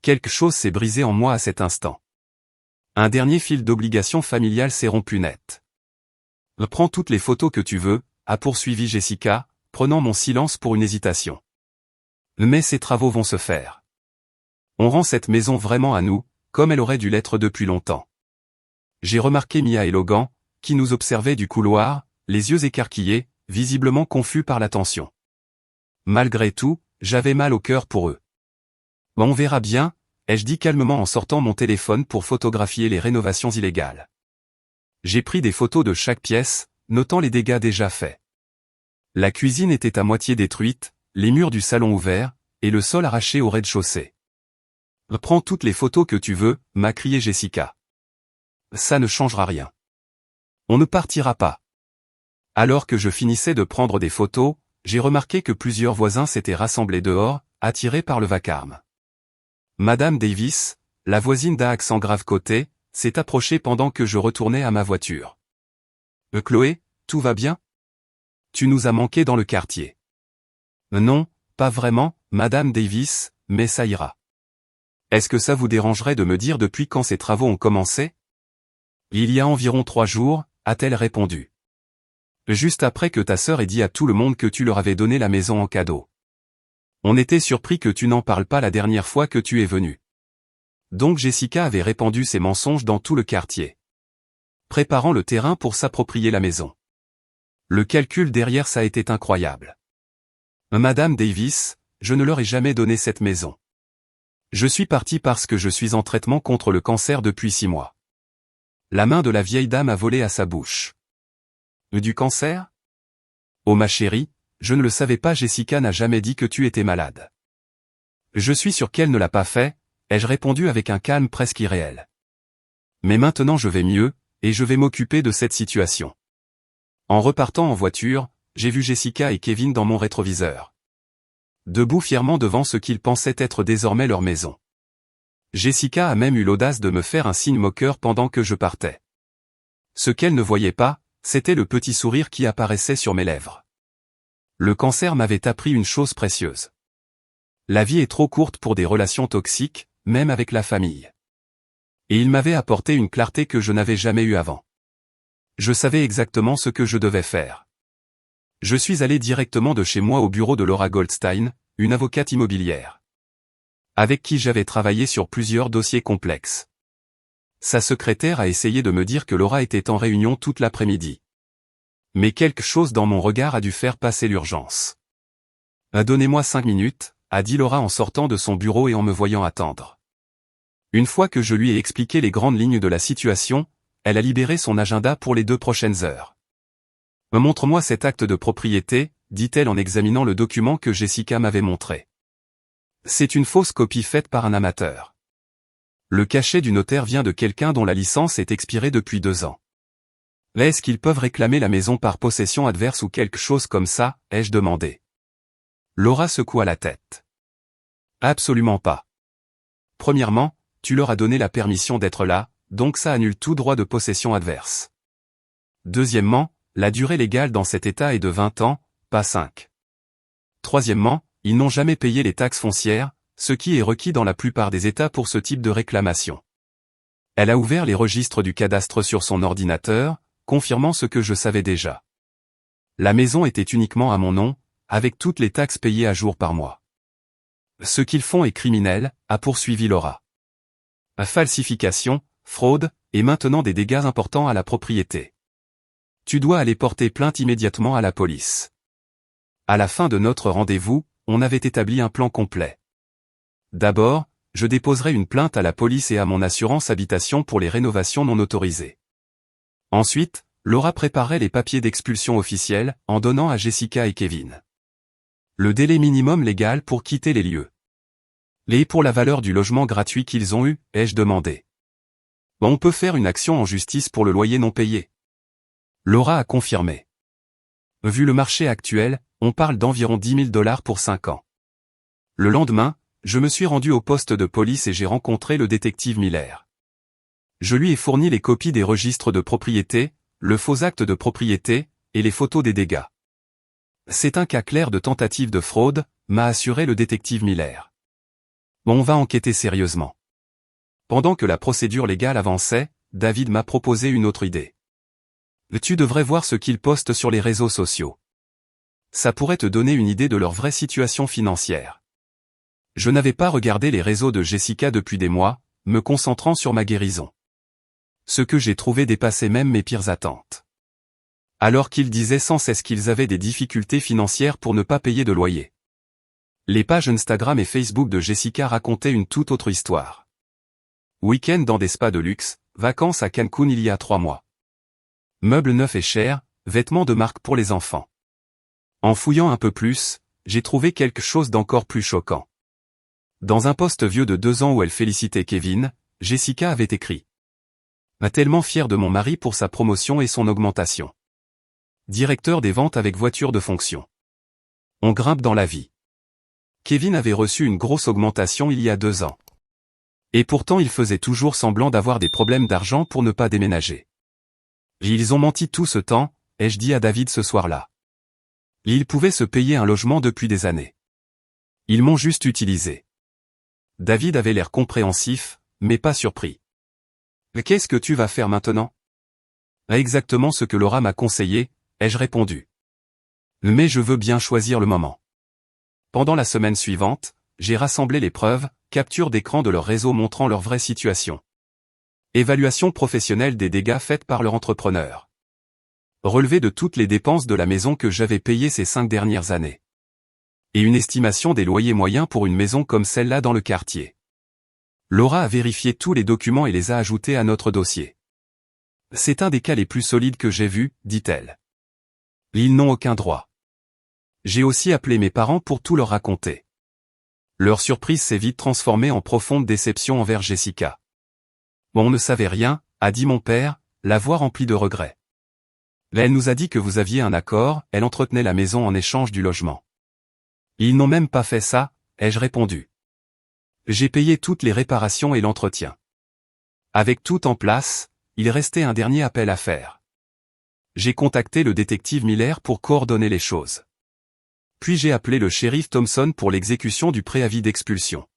Quelque chose s'est brisé en moi à cet instant. Un dernier fil d'obligation familiale s'est rompu net. Prends toutes les photos que tu veux, a poursuivi Jessica, prenant mon silence pour une hésitation. Mais ces travaux vont se faire. On rend cette maison vraiment à nous, comme elle aurait dû l'être depuis longtemps. J'ai remarqué Mia et Logan, qui nous observaient du couloir, les yeux écarquillés, visiblement confus par la tension. Malgré tout, j'avais mal au cœur pour eux. On verra bien, ai-je dit calmement en sortant mon téléphone pour photographier les rénovations illégales. J'ai pris des photos de chaque pièce, notant les dégâts déjà faits. La cuisine était à moitié détruite, les murs du salon ouverts, et le sol arraché au rez-de-chaussée. Prends toutes les photos que tu veux, m'a crié Jessica. Ça ne changera rien. On ne partira pas. Alors que je finissais de prendre des photos, j'ai remarqué que plusieurs voisins s'étaient rassemblés dehors, attirés par le vacarme. Madame Davis, la voisine d'un accent grave côté, s'est approchée pendant que je retournais à ma voiture. Chloé, tout va bien? Tu nous as manqué dans le quartier. Non, pas vraiment, Madame Davis, mais ça ira. Est-ce que ça vous dérangerait de me dire depuis quand ces travaux ont commencé? Il y a environ 3 jours, a-t-elle répondu. Juste après que ta sœur ait dit à tout le monde que tu leur avais donné la maison en cadeau. On était surpris que tu n'en parles pas la dernière fois que tu es venu. Donc Jessica avait répandu ses mensonges dans tout le quartier. Préparant le terrain pour s'approprier la maison. Le calcul derrière ça était incroyable. Madame Davis, je ne leur ai jamais donné cette maison. Je suis parti parce que je suis en traitement contre le cancer depuis 6 mois. La main de la vieille dame a volé à sa bouche. Du cancer? Oh ma chérie, je ne le savais pas, Jessica n'a jamais dit que tu étais malade. Je suis sûr qu'elle ne l'a pas fait, ai-je répondu avec un calme presque irréel. Mais maintenant je vais mieux, et je vais m'occuper de cette situation. En repartant en voiture, j'ai vu Jessica et Kevin dans mon rétroviseur. Debout fièrement devant ce qu'ils pensaient être désormais leur maison. Jessica a même eu l'audace de me faire un signe moqueur pendant que je partais. Ce qu'elle ne voyait pas, c'était le petit sourire qui apparaissait sur mes lèvres. Le cancer m'avait appris une chose précieuse. La vie est trop courte pour des relations toxiques, même avec la famille. Et il m'avait apporté une clarté que je n'avais jamais eue avant. Je savais exactement ce que je devais faire. Je suis allé directement de chez moi au bureau de Laura Goldstein, une avocate immobilière, avec qui j'avais travaillé sur plusieurs dossiers complexes. Sa secrétaire a essayé de me dire que Laura était en réunion toute l'après-midi. Mais quelque chose dans mon regard a dû faire passer l'urgence. « Donnez-moi 5 minutes », a dit Laura en sortant de son bureau et en me voyant attendre. Une fois que je lui ai expliqué les grandes lignes de la situation, elle a libéré son agenda pour les 2 prochaines heures. « Montre-moi cet acte de propriété », dit-elle en examinant le document que Jessica m'avait montré. C'est une fausse copie faite par un amateur. Le cachet du notaire vient de quelqu'un dont la licence est expirée depuis 2 ans. Est-ce qu'ils peuvent réclamer la maison par possession adverse ou quelque chose comme ça, ai-je demandé. Laura secoua la tête. Absolument pas. Premièrement, tu leur as donné la permission d'être là, donc ça annule tout droit de possession adverse. Deuxièmement, la durée légale dans cet état est de 20 ans, pas 5. Troisièmement, ils n'ont jamais payé les taxes foncières, ce qui est requis dans la plupart des États pour ce type de réclamation. Elle a ouvert les registres du cadastre sur son ordinateur, confirmant ce que je savais déjà. La maison était uniquement à mon nom, avec toutes les taxes payées à jour par mois. Ce qu'ils font est criminel, a poursuivi Laura. Falsification, fraude, et maintenant des dégâts importants à la propriété. Tu dois aller porter plainte immédiatement à la police. À la fin de notre rendez-vous, on avait établi un plan complet. D'abord, je déposerai une plainte à la police et à mon assurance habitation pour les rénovations non autorisées. Ensuite, Laura préparait les papiers d'expulsion officiels, en donnant à Jessica et Kevin le délai minimum légal pour quitter les lieux. Et pour la valeur du logement gratuit qu'ils ont eu, ai-je demandé. On peut faire une action en justice pour le loyer non payé. Laura a confirmé. Vu le marché actuel, on parle d'environ $10 000 pour 5 ans. Le lendemain, je me suis rendu au poste de police et j'ai rencontré le détective Miller. Je lui ai fourni les copies des registres de propriété, le faux acte de propriété, et les photos des dégâts. C'est un cas clair de tentative de fraude, m'a assuré le détective Miller. On va enquêter sérieusement. Pendant que la procédure légale avançait, David m'a proposé une autre idée. Tu devrais voir ce qu'ils postent sur les réseaux sociaux. Ça pourrait te donner une idée de leur vraie situation financière. Je n'avais pas regardé les réseaux de Jessica depuis des mois, me concentrant sur ma guérison. Ce que j'ai trouvé dépassait même mes pires attentes. Alors qu'ils disaient sans cesse qu'ils avaient des difficultés financières pour ne pas payer de loyer. Les pages Instagram et Facebook de Jessica racontaient une toute autre histoire. Week-end dans des spas de luxe, vacances à Cancun il y a 3 mois. Meubles neufs et chers, vêtements de marque pour les enfants. En fouillant un peu plus, j'ai trouvé quelque chose d'encore plus choquant. Dans un post vieux de 2 ans où elle félicitait Kevin, Jessica avait écrit « Tellement fière de mon mari pour sa promotion et son augmentation. Directeur des ventes avec voiture de fonction. On grimpe dans la vie. » Kevin avait reçu une grosse augmentation il y a 2 ans. Et pourtant il faisait toujours semblant d'avoir des problèmes d'argent pour ne pas déménager. Ils ont menti tout ce temps, ai-je dit à David ce soir-là. Ils pouvaient se payer un logement depuis des années. Ils m'ont juste utilisé. David avait l'air compréhensif, mais pas surpris. Qu'est-ce que tu vas faire maintenant? Exactement ce que Laura m'a conseillé, ai-je répondu. Mais je veux bien choisir le moment. Pendant la semaine suivante, j'ai rassemblé les preuves, captures d'écran de leur réseau montrant leur vraie situation. Évaluation professionnelle des dégâts faits par leur entrepreneur. Relevé de toutes les dépenses de la maison que j'avais payées ces 5 dernières années. Et une estimation des loyers moyens pour une maison comme celle-là dans le quartier. Laura a vérifié tous les documents et les a ajoutés à notre dossier. C'est un des cas les plus solides que j'ai vus, dit-elle. Ils n'ont aucun droit. J'ai aussi appelé mes parents pour tout leur raconter. Leur surprise s'est vite transformée en profonde déception envers Jessica. On ne savait rien, a dit mon père, la voix remplie de regrets. Elle nous a dit que vous aviez un accord, elle entretenait la maison en échange du logement. Ils n'ont même pas fait ça, ai-je répondu. J'ai payé toutes les réparations et l'entretien. Avec tout en place, il restait un dernier appel à faire. J'ai contacté le détective Miller pour coordonner les choses. Puis j'ai appelé le shérif Thompson pour l'exécution du préavis d'expulsion.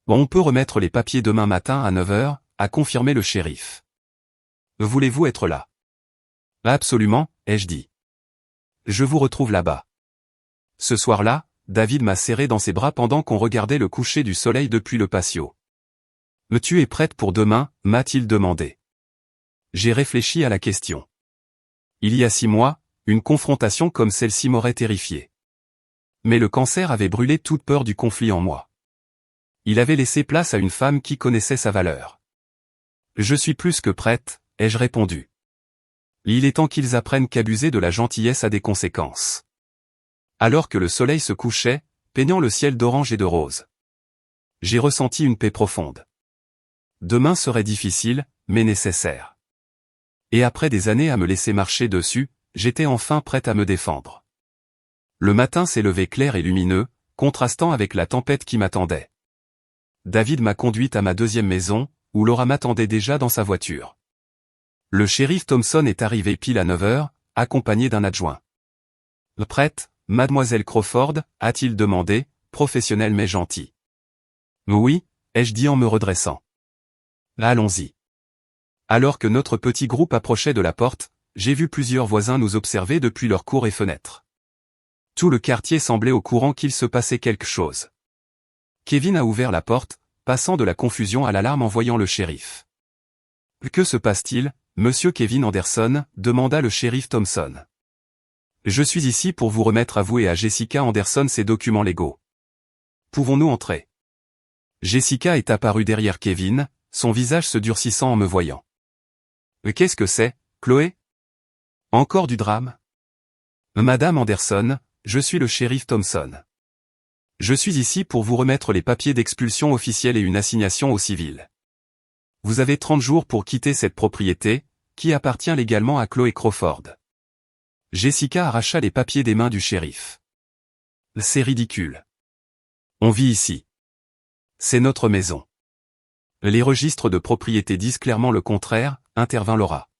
On peut remettre les papiers demain matin à 9 h, a confirmé le shérif. Voulez-vous être là? Absolument, ai-je dit. Je vous retrouve là-bas. Ce soir-là, David m'a serré dans ses bras pendant qu'on regardait le coucher du soleil depuis le patio. Tu es prête pour demain, m'a-t-il demandé. J'ai réfléchi à la question. Il y a 6 mois, une confrontation comme celle-ci m'aurait terrifié. Mais le cancer avait brûlé toute peur du conflit en moi. Il avait laissé place à une femme qui connaissait sa valeur. Je suis plus que prête, ai-je répondu. Il est temps qu'ils apprennent qu'abuser de la gentillesse a des conséquences. Alors que le soleil se couchait, peignant le ciel d'orange et de rose. J'ai ressenti une paix profonde. Demain serait difficile, mais nécessaire. Et après des années à me laisser marcher dessus, j'étais enfin prête à me défendre. Le matin s'est levé clair et lumineux, contrastant avec la tempête qui m'attendait. David m'a conduite à ma deuxième maison, où Laura m'attendait déjà dans sa voiture. Le shérif Thompson est arrivé pile à 9 heures, accompagné d'un adjoint. « Prête, mademoiselle Crawford ?» a-t-il demandé, professionnel mais gentil. « Oui », ai-je dit en me redressant. « Allons-y. » Alors que notre petit groupe approchait de la porte, j'ai vu plusieurs voisins nous observer depuis leurs cours et fenêtres. Tout le quartier semblait au courant qu'il se passait quelque chose. Kevin a ouvert la porte, passant de la confusion à l'alarme en voyant le shérif. « Que se passe-t-il, monsieur Kevin Anderson ?» demanda le shérif Thompson. « Je suis ici pour vous remettre à vous et à Jessica Anderson ces documents légaux. Pouvons-nous entrer ?» Jessica est apparue derrière Kevin, son visage se durcissant en me voyant. « Qu'est-ce que c'est, Chloé ? Encore du drame ? » Madame Anderson, je suis le shérif Thompson. Je suis ici pour vous remettre les papiers d'expulsion officiels et une assignation au civil. Vous avez 30 jours pour quitter cette propriété, qui appartient légalement à Chloé Crawford. Jessica arracha les papiers des mains du shérif. C'est ridicule. On vit ici. C'est notre maison. Les registres de propriété disent clairement le contraire, intervint Laura.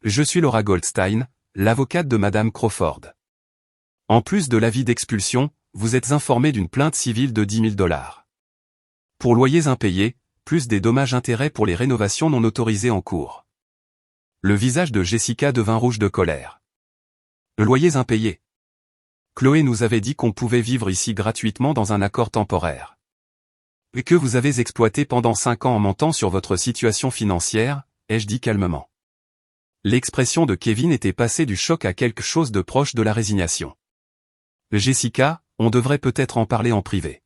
Je suis Laura Goldstein, l'avocate de Madame Crawford. En plus de l'avis d'expulsion, vous êtes informé d'une plainte civile de $10 000. Pour loyers impayés, plus des dommages-intérêts pour les rénovations non autorisées en cours. Le visage de Jessica devint rouge de colère. Loyers impayés. Chloé nous avait dit qu'on pouvait vivre ici gratuitement dans un accord temporaire. Et que vous avez exploité pendant 5 ans en mentant sur votre situation financière, ai-je dit calmement. L'expression de Kevin était passée du choc à quelque chose de proche de la résignation. Jessica, on devrait peut-être en parler en privé.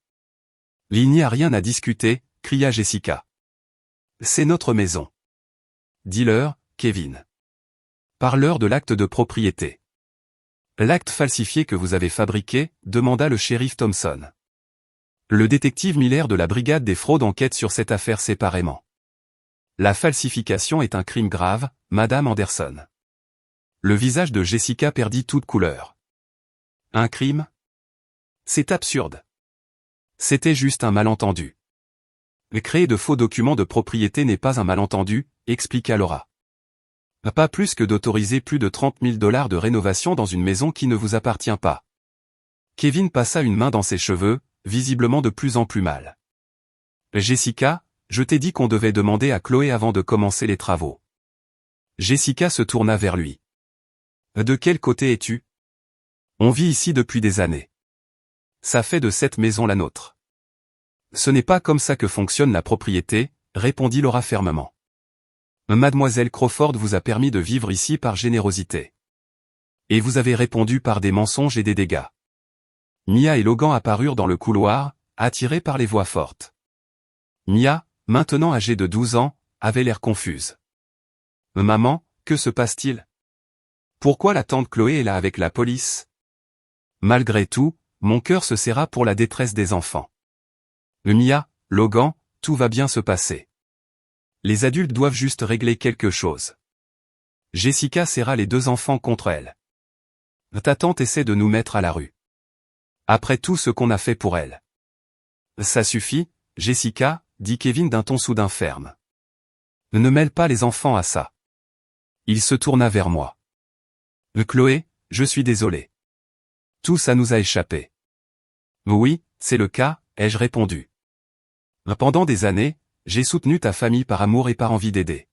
Il n'y a rien à discuter, cria Jessica. C'est notre maison. Dis-leur, Kevin. Parle-leur de l'acte de propriété. L'acte falsifié que vous avez fabriqué, demanda le shérif Thompson. Le détective Miller de la brigade des fraudes enquête sur cette affaire séparément. La falsification est un crime grave, Madame Anderson. Le visage de Jessica perdit toute couleur. Un crime ? C'est absurde. C'était juste un malentendu. Créer de faux documents de propriété n'est pas un malentendu, expliqua Laura. Pas plus que d'autoriser plus de $30 000 de rénovation dans une maison qui ne vous appartient pas. Kevin passa une main dans ses cheveux, visiblement de plus en plus mal. Jessica, je t'ai dit qu'on devait demander à Chloé avant de commencer les travaux. Jessica se tourna vers lui. De quel côté es-tu ? On vit ici depuis des années. Ça fait de cette maison la nôtre. Ce n'est pas comme ça que fonctionne la propriété, répondit Laura fermement. Mademoiselle Crawford vous a permis de vivre ici par générosité. Et vous avez répondu par des mensonges et des dégâts. Mia et Logan apparurent dans le couloir, attirés par les voix fortes. Mia, maintenant âgée de 12 ans, avait l'air confuse. Maman, que se passe-t-il ? Pourquoi la tante Chloé est là avec la police ? Malgré tout, mon cœur se serra pour la détresse des enfants. Mia, Logan, tout va bien se passer. Les adultes doivent juste régler quelque chose. Jessica serra les 2 enfants contre elle. Ta tante essaie de nous mettre à la rue. Après tout ce qu'on a fait pour elle. Ça suffit, Jessica, dit Kevin d'un ton soudain ferme. Ne mêle pas les enfants à ça. Il se tourna vers moi. Chloé, je suis désolé. Tout ça nous a échappé. Oui, c'est le cas, ai-je répondu. Pendant des années, j'ai soutenu ta famille par amour et par envie d'aider.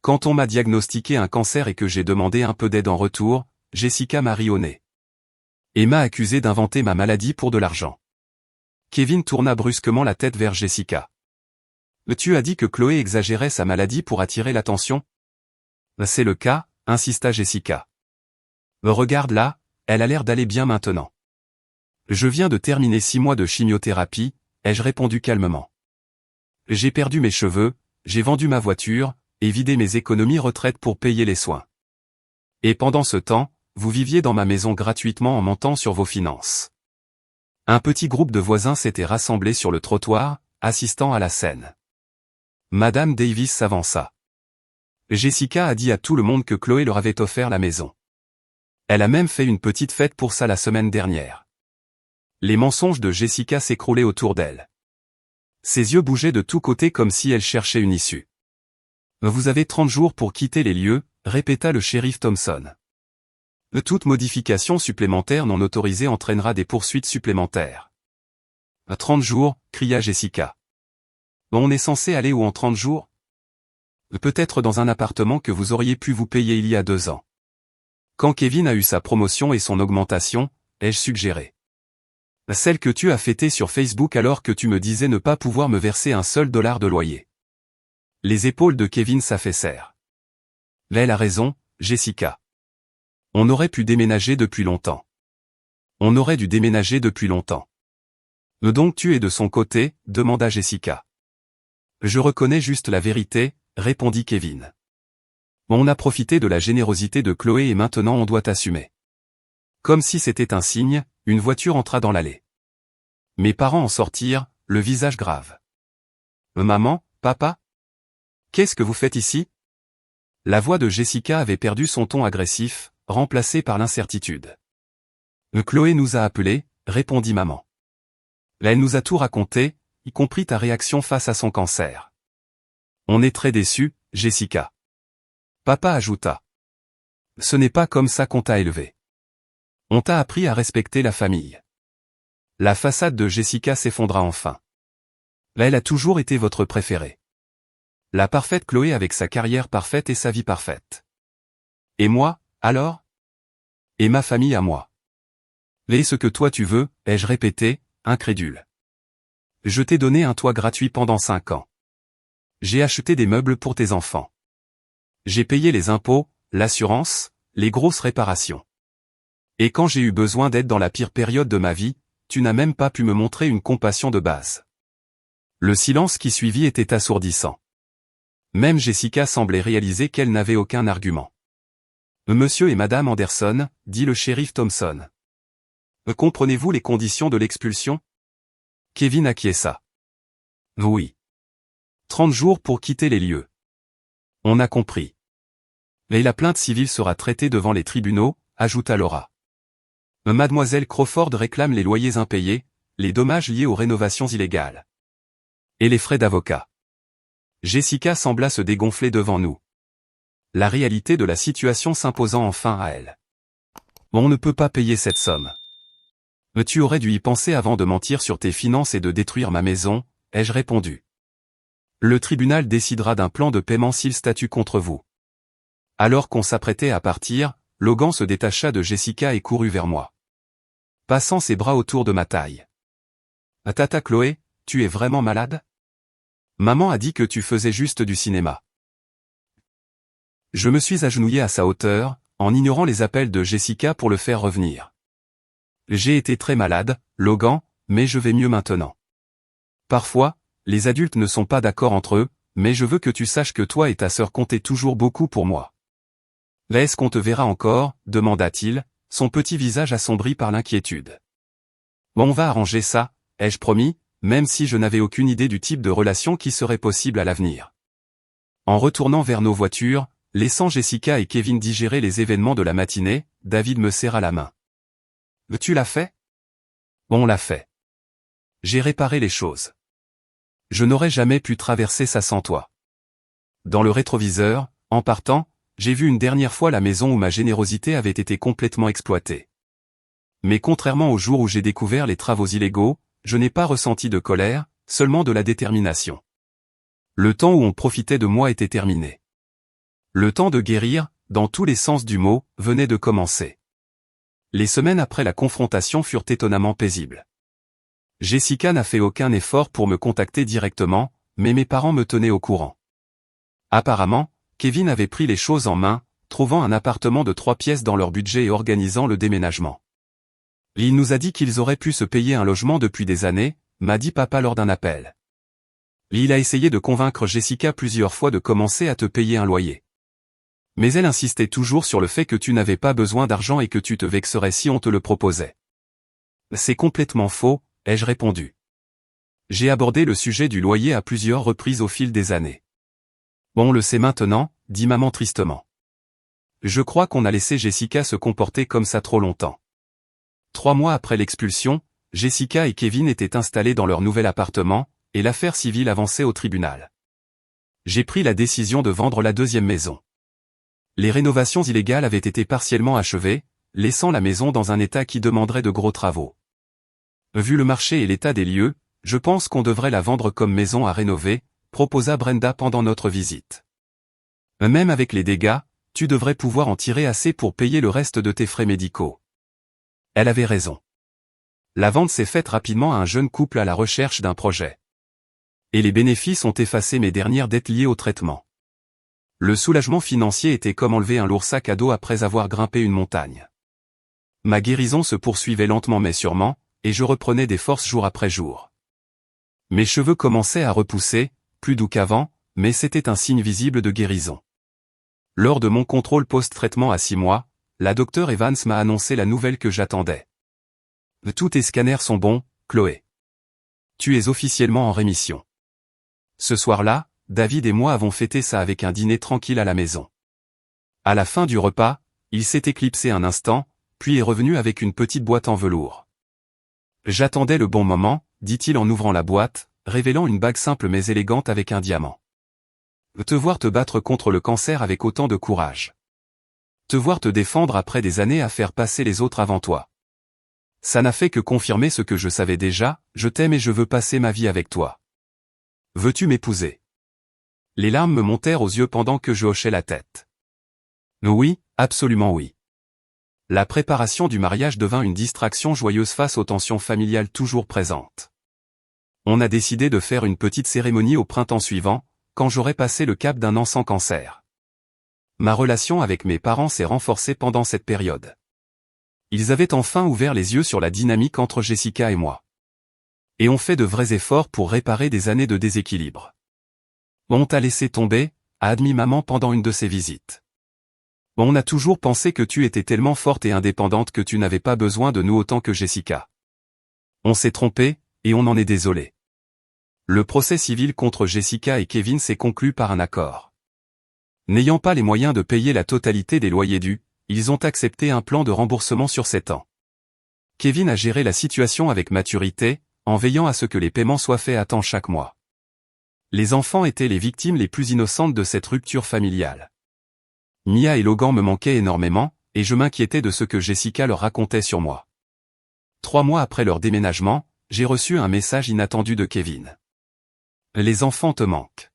Quand on m'a diagnostiqué un cancer et que j'ai demandé un peu d'aide en retour, Jessica m'a ri au nez. Et m'a accusé d'inventer ma maladie pour de l'argent. Kevin tourna brusquement la tête vers Jessica. Tu as dit que Chloé exagérait sa maladie pour attirer l'attention? C'est le cas, insista Jessica. Regarde là, elle a l'air d'aller bien maintenant. Je viens de terminer 6 mois de chimiothérapie, ai-je répondu calmement. J'ai perdu mes cheveux, j'ai vendu ma voiture, et vidé mes économies retraite pour payer les soins. Et pendant ce temps, vous viviez dans ma maison gratuitement en mentant sur vos finances. Un petit groupe de voisins s'était rassemblé sur le trottoir, assistant à la scène. Madame Davis s'avança. Jessica a dit à tout le monde que Chloé leur avait offert la maison. Elle a même fait une petite fête pour ça la semaine dernière. Les mensonges de Jessica s'écroulaient autour d'elle. Ses yeux bougeaient de tous côtés comme si elle cherchait une issue. Vous avez 30 jours pour quitter les lieux, répéta le shérif Thompson. Toute modification supplémentaire non autorisée entraînera des poursuites supplémentaires. 30 jours, cria Jessica. On est censé aller où en 30 jours? Peut-être dans un appartement que vous auriez pu vous payer il y a 2 ans. Quand Kevin a eu sa promotion et son augmentation, ai-je suggéré. Celle que tu as fêtée sur Facebook alors que tu me disais ne pas pouvoir me verser un seul dollar de loyer. Les épaules de Kevin s'affaissèrent. Elle a raison, Jessica. On aurait pu déménager depuis longtemps. On aurait dû déménager depuis longtemps. Donc tu es de son côté, demanda Jessica. Je reconnais juste la vérité, répondit Kevin. On a profité de la générosité de Chloé et maintenant on doit assumer. Comme si c'était un signe, une voiture entra dans l'allée. Mes parents en sortirent, le visage grave. Maman, papa? Qu'est-ce que vous faites ici? La voix de Jessica avait perdu son ton agressif, remplacé par l'incertitude. Chloé nous a appelés, répondit maman. Elle nous a tout raconté, y compris ta réaction face à son cancer. On est très déçus, Jessica. Papa ajouta. Ce n'est pas comme ça qu'on t'a élevé. On t'a appris à respecter la famille. La façade de Jessica s'effondra enfin. Elle a toujours été votre préférée. La parfaite Chloé avec sa carrière parfaite et sa vie parfaite. Et moi, alors? Et ma famille à moi. Et ce que toi tu veux, ai-je répété, incrédule. Je t'ai donné un toit gratuit pendant 5 ans. J'ai acheté des meubles pour tes enfants. J'ai payé les impôts, l'assurance, les grosses réparations. Et quand j'ai eu besoin d'aide dans la pire période de ma vie, tu n'as même pas pu me montrer une compassion de base. Le silence qui suivit était assourdissant. Même Jessica semblait réaliser qu'elle n'avait aucun argument. Monsieur et Madame Anderson, dit le shérif Thompson. Comprenez-vous les conditions de l'expulsion? Kevin acquiesça. Oui. 30 jours pour quitter les lieux. On a compris. Et la plainte civile sera traitée devant les tribunaux, ajouta Laura. Mademoiselle Crawford réclame les loyers impayés, les dommages liés aux rénovations illégales. Et les frais d'avocat. Jessica sembla se dégonfler devant nous. La réalité de la situation s'imposant enfin à elle. On ne peut pas payer cette somme. Tu aurais dû y penser avant de mentir sur tes finances et de détruire ma maison, ai-je répondu. Le tribunal décidera d'un plan de paiement s'il statue contre vous. Alors qu'on s'apprêtait à partir, Logan se détacha de Jessica et courut vers moi. Passant ses bras autour de ma taille. Tata Chloé, tu es vraiment malade? Maman a dit que tu faisais juste du cinéma. Je me suis agenouillé à sa hauteur, en ignorant les appels de Jessica pour le faire revenir. J'ai été très malade, Logan, mais je vais mieux maintenant. Parfois, les adultes ne sont pas d'accord entre eux, mais je veux que tu saches que toi et ta sœur comptez toujours beaucoup pour moi. Est-ce qu'on te verra encore, demanda-t-il, son petit visage assombri par l'inquiétude. On va arranger ça, ai-je promis, même si je n'avais aucune idée du type de relation qui serait possible à l'avenir. En retournant vers nos voitures, laissant Jessica et Kevin digérer les événements de la matinée, David me serra la main. Tu l'as fait? On l'a fait. J'ai réparé les choses. Je n'aurais jamais pu traverser ça sans toi. Dans le rétroviseur, en partant, j'ai vu une dernière fois la maison où ma générosité avait été complètement exploitée. Mais contrairement au jour où j'ai découvert les travaux illégaux, je n'ai pas ressenti de colère, seulement de la détermination. Le temps où on profitait de moi était terminé. Le temps de guérir, dans tous les sens du mot, venait de commencer. Les semaines après la confrontation furent étonnamment paisibles. Jessica n'a fait aucun effort pour me contacter directement, mais mes parents me tenaient au courant. Apparemment, Kevin avait pris les choses en main, trouvant un appartement de 3 pièces dans leur budget et organisant le déménagement. Il nous a dit qu'ils auraient pu se payer un logement depuis des années, m'a dit papa lors d'un appel. Il a essayé de convaincre Jessica plusieurs fois de commencer à te payer un loyer. Mais elle insistait toujours sur le fait que tu n'avais pas besoin d'argent et que tu te vexerais si on te le proposait. C'est complètement faux, ai-je répondu. J'ai abordé le sujet du loyer à plusieurs reprises au fil des années. On le sait maintenant, dit maman tristement. Je crois qu'on a laissé Jessica se comporter comme ça trop longtemps. 3 mois après l'expulsion, Jessica et Kevin étaient installés dans leur nouvel appartement, et l'affaire civile avançait au tribunal. J'ai pris la décision de vendre la 2e maison. Les rénovations illégales avaient été partiellement achevées, laissant la maison dans un état qui demanderait de gros travaux. Vu le marché et l'état des lieux, je pense qu'on devrait la vendre comme maison à rénover, proposa Brenda pendant notre visite. Même avec les dégâts, tu devrais pouvoir en tirer assez pour payer le reste de tes frais médicaux. Elle avait raison. La vente s'est faite rapidement à un jeune couple à la recherche d'un projet. Et les bénéfices ont effacé mes dernières dettes liées au traitement. Le soulagement financier était comme enlever un lourd sac à dos après avoir grimpé une montagne. Ma guérison se poursuivait lentement mais sûrement, et je reprenais des forces jour après jour. Mes cheveux commençaient à repousser, plus doux qu'avant, mais c'était un signe visible de guérison. Lors de mon contrôle post-traitement à 6 mois, la docteure Evans m'a annoncé la nouvelle que j'attendais. Tous tes scanners sont bons, Chloé. Tu es officiellement en rémission. Ce soir-là, David et moi avons fêté ça avec un dîner tranquille à la maison. À la fin du repas, il s'est éclipsé un instant, puis est revenu avec une petite boîte en velours. J'attendais le bon moment, dit-il en ouvrant la boîte, révélant une bague simple mais élégante avec un diamant. Te voir te battre contre le cancer avec autant de courage. Te voir te défendre après des années à faire passer les autres avant toi. Ça n'a fait que confirmer ce que je savais déjà, je t'aime et je veux passer ma vie avec toi. Veux-tu m'épouser? Les larmes me montèrent aux yeux pendant que je hochais la tête. Oui, absolument oui. La préparation du mariage devint une distraction joyeuse face aux tensions familiales toujours présentes. On a décidé de faire une petite cérémonie au printemps suivant, quand j'aurai passé le cap d'1 an sans cancer. Ma relation avec mes parents s'est renforcée pendant cette période. Ils avaient enfin ouvert les yeux sur la dynamique entre Jessica et moi. Et ont fait de vrais efforts pour réparer des années de déséquilibre. On t'a laissé tomber, a admis maman pendant une de ses visites. On a toujours pensé que tu étais tellement forte et indépendante que tu n'avais pas besoin de nous autant que Jessica. On s'est trompé, et on en est désolé. Le procès civil contre Jessica et Kevin s'est conclu par un accord. N'ayant pas les moyens de payer la totalité des loyers dus, ils ont accepté un plan de remboursement sur 7 ans. Kevin a géré la situation avec maturité, en veillant à ce que les paiements soient faits à temps chaque mois. Les enfants étaient les victimes les plus innocentes de cette rupture familiale. Mia et Logan me manquaient énormément, et je m'inquiétais de ce que Jessica leur racontait sur moi. 3 mois après leur déménagement, j'ai reçu un message inattendu de Kevin. Les enfants te manquent.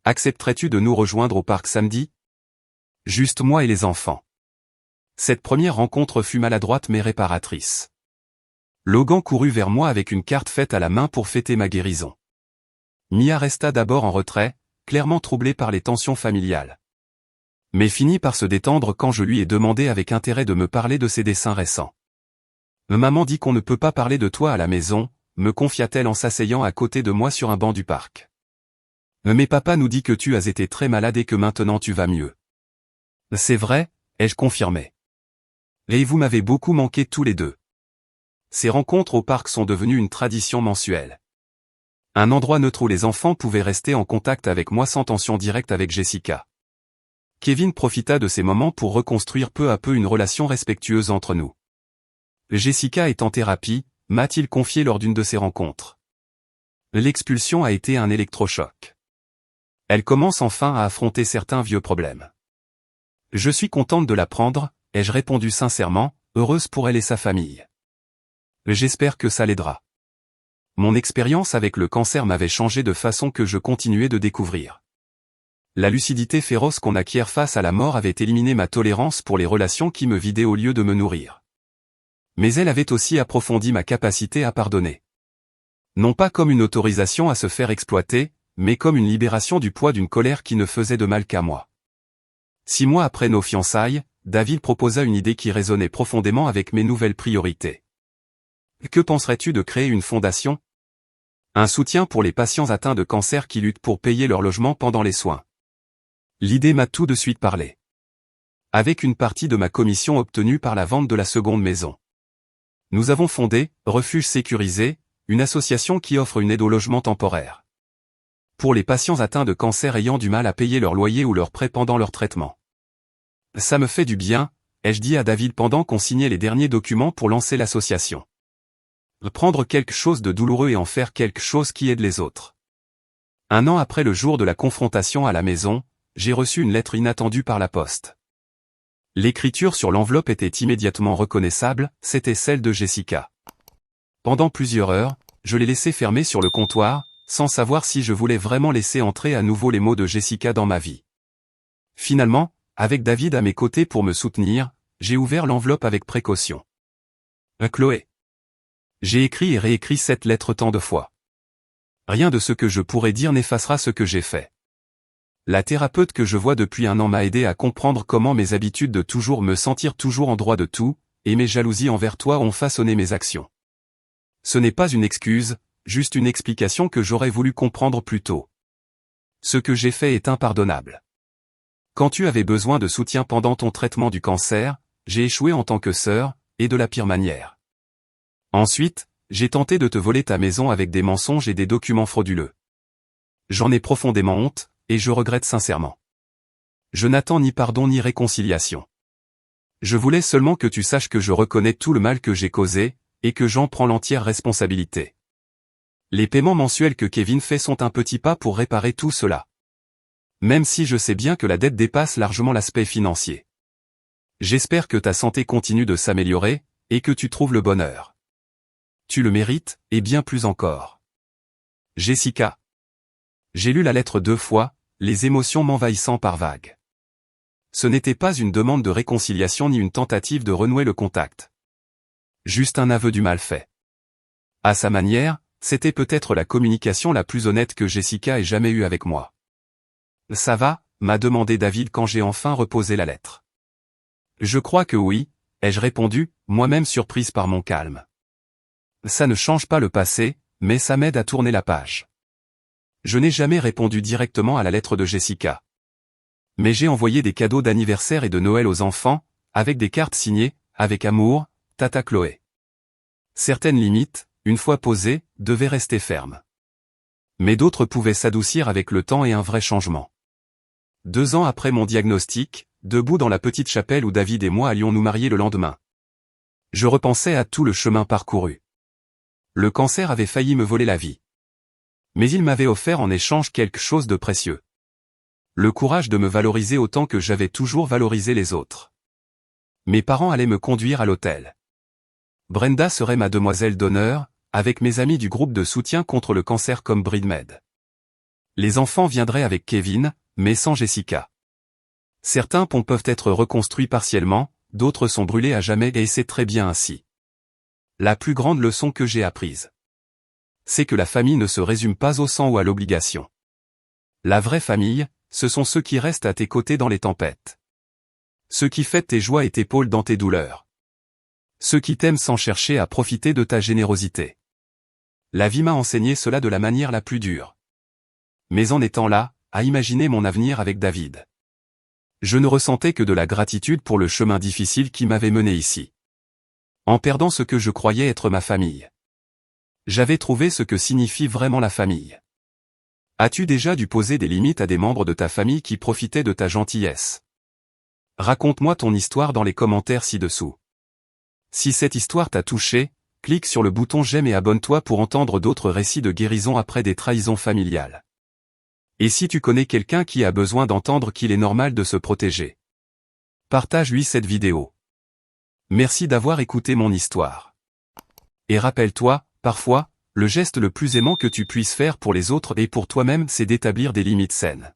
Accepterais-tu de nous rejoindre au parc samedi? Juste moi et les enfants. Cette première rencontre fut maladroite mais réparatrice. Logan courut vers moi avec une carte faite à la main pour fêter ma guérison. Mia resta d'abord en retrait, clairement troublée par les tensions familiales. Mais finit par se détendre quand je lui ai demandé avec intérêt de me parler de ses dessins récents. Maman dit qu'on ne peut pas parler de toi à la maison, me confia-t-elle en s'asseyant à côté de moi sur un banc du parc. Mais papa nous dit que tu as été très malade et que maintenant tu vas mieux. C'est vrai, ai-je confirmé. Et vous m'avez beaucoup manqué tous les deux. Ces rencontres au parc sont devenues une tradition mensuelle. Un endroit neutre où les enfants pouvaient rester en contact avec moi sans tension directe avec Jessica. Kevin profita de ces moments pour reconstruire peu à peu une relation respectueuse entre nous. Jessica est en thérapie, m'a-t-il confié lors d'une de ces rencontres. L'expulsion a été un électrochoc. Elle commence enfin à affronter certains vieux problèmes. Je suis contente de l'apprendre, ai-je répondu sincèrement, heureuse pour elle et sa famille. J'espère que ça l'aidera. Mon expérience avec le cancer m'avait changé de façon que je continuais de découvrir. La lucidité féroce qu'on acquiert face à la mort avait éliminé ma tolérance pour les relations qui me vidaient au lieu de me nourrir. Mais elle avait aussi approfondi ma capacité à pardonner. Non pas comme une autorisation à se faire exploiter, mais comme une libération du poids d'une colère qui ne faisait de mal qu'à moi. 6 mois après nos fiançailles, David proposa une idée qui résonnait profondément avec mes nouvelles priorités. Que penserais-tu de créer une fondation? Un soutien pour les patients atteints de cancer qui luttent pour payer leur logement pendant les soins. L'idée m'a tout de suite parlé. Avec une partie de ma commission obtenue par la vente de la seconde maison. Nous avons fondé, Refuge Sécurisé, une association qui offre une aide au logement temporaire. Pour les patients atteints de cancer ayant du mal à payer leur loyer ou leur prêt pendant leur traitement. Ça me fait du bien, ai-je dit à David pendant qu'on signait les derniers documents pour lancer l'association. Prendre quelque chose de douloureux et en faire quelque chose qui aide les autres. 1 an après le jour de la confrontation à la maison, j'ai reçu une lettre inattendue par la poste. L'écriture sur l'enveloppe était immédiatement reconnaissable, c'était celle de Jessica. Pendant plusieurs heures, je l'ai laissée fermée sur le comptoir, sans savoir si je voulais vraiment laisser entrer à nouveau les mots de Jessica dans ma vie. Finalement, avec David à mes côtés pour me soutenir, j'ai ouvert l'enveloppe avec précaution. Chloé. J'ai écrit et réécrit cette lettre tant de fois. Rien de ce que je pourrais dire n'effacera ce que j'ai fait. La thérapeute que je vois depuis 1 an m'a aidé à comprendre comment mes habitudes de toujours me sentir toujours en droit de tout, et mes jalousies envers toi ont façonné mes actions. Ce n'est pas une excuse, juste une explication que j'aurais voulu comprendre plus tôt. Ce que j'ai fait est impardonnable. Quand tu avais besoin de soutien pendant ton traitement du cancer, j'ai échoué en tant que sœur, et de la pire manière. Ensuite, j'ai tenté de te voler ta maison avec des mensonges et des documents frauduleux. J'en ai profondément honte, et je regrette sincèrement. Je n'attends ni pardon ni réconciliation. Je voulais seulement que tu saches que je reconnais tout le mal que j'ai causé, et que j'en prends l'entière responsabilité. Les paiements mensuels que Kevin fait sont un petit pas pour réparer tout cela. Même si je sais bien que la dette dépasse largement l'aspect financier. J'espère que ta santé continue de s'améliorer, et que tu trouves le bonheur. Tu le mérites, et bien plus encore. Jessica. J'ai lu la lettre 2 fois, les émotions m'envahissant par vagues. Ce n'était pas une demande de réconciliation ni une tentative de renouer le contact. Juste un aveu du mal fait. À sa manière, c'était peut-être la communication la plus honnête que Jessica ait jamais eue avec moi. Ça va, m'a demandé David quand j'ai enfin reposé la lettre. Je crois que oui, ai-je répondu, moi-même surprise par mon calme. Ça ne change pas le passé, mais ça m'aide à tourner la page. Je n'ai jamais répondu directement à la lettre de Jessica. Mais j'ai envoyé des cadeaux d'anniversaire et de Noël aux enfants, avec des cartes signées, avec amour, Tata Chloé. Certaines limites, une fois posées, devaient rester fermes. Mais d'autres pouvaient s'adoucir avec le temps et un vrai changement. 2 ans après mon diagnostic, debout dans la petite chapelle où David et moi allions nous marier le lendemain. Je repensais à tout le chemin parcouru. Le cancer avait failli me voler la vie. Mais il m'avait offert en échange quelque chose de précieux. Le courage de me valoriser autant que j'avais toujours valorisé les autres. Mes parents allaient me conduire à l'hôtel. Brenda serait ma demoiselle d'honneur, avec mes amis du groupe de soutien contre le cancer comme BridMed. Les enfants viendraient avec Kevin, mais sans Jessica. Certains ponts peuvent être reconstruits partiellement, d'autres sont brûlés à jamais et c'est très bien ainsi. La plus grande leçon que j'ai apprise, c'est que la famille ne se résume pas au sang ou à l'obligation. La vraie famille, ce sont ceux qui restent à tes côtés dans les tempêtes. Ceux qui fêtent tes joies et t'épaulent dans tes douleurs. Ceux qui t'aiment sans chercher à profiter de ta générosité. La vie m'a enseigné cela de la manière la plus dure. Mais en étant là, à imaginer mon avenir avec David. Je ne ressentais que de la gratitude pour le chemin difficile qui m'avait mené ici. En perdant ce que je croyais être ma famille. J'avais trouvé ce que signifie vraiment la famille. As-tu déjà dû poser des limites à des membres de ta famille qui profitaient de ta gentillesse? Raconte-moi ton histoire dans les commentaires ci-dessous. Si cette histoire t'a touché, clique sur le bouton j'aime et abonne-toi pour entendre d'autres récits de guérison après des trahisons familiales. Et si tu connais quelqu'un qui a besoin d'entendre qu'il est normal de se protéger, partage-lui cette vidéo. Merci d'avoir écouté mon histoire. Et rappelle-toi, parfois, le geste le plus aimant que tu puisses faire pour les autres et pour toi-même c'est d'établir des limites saines.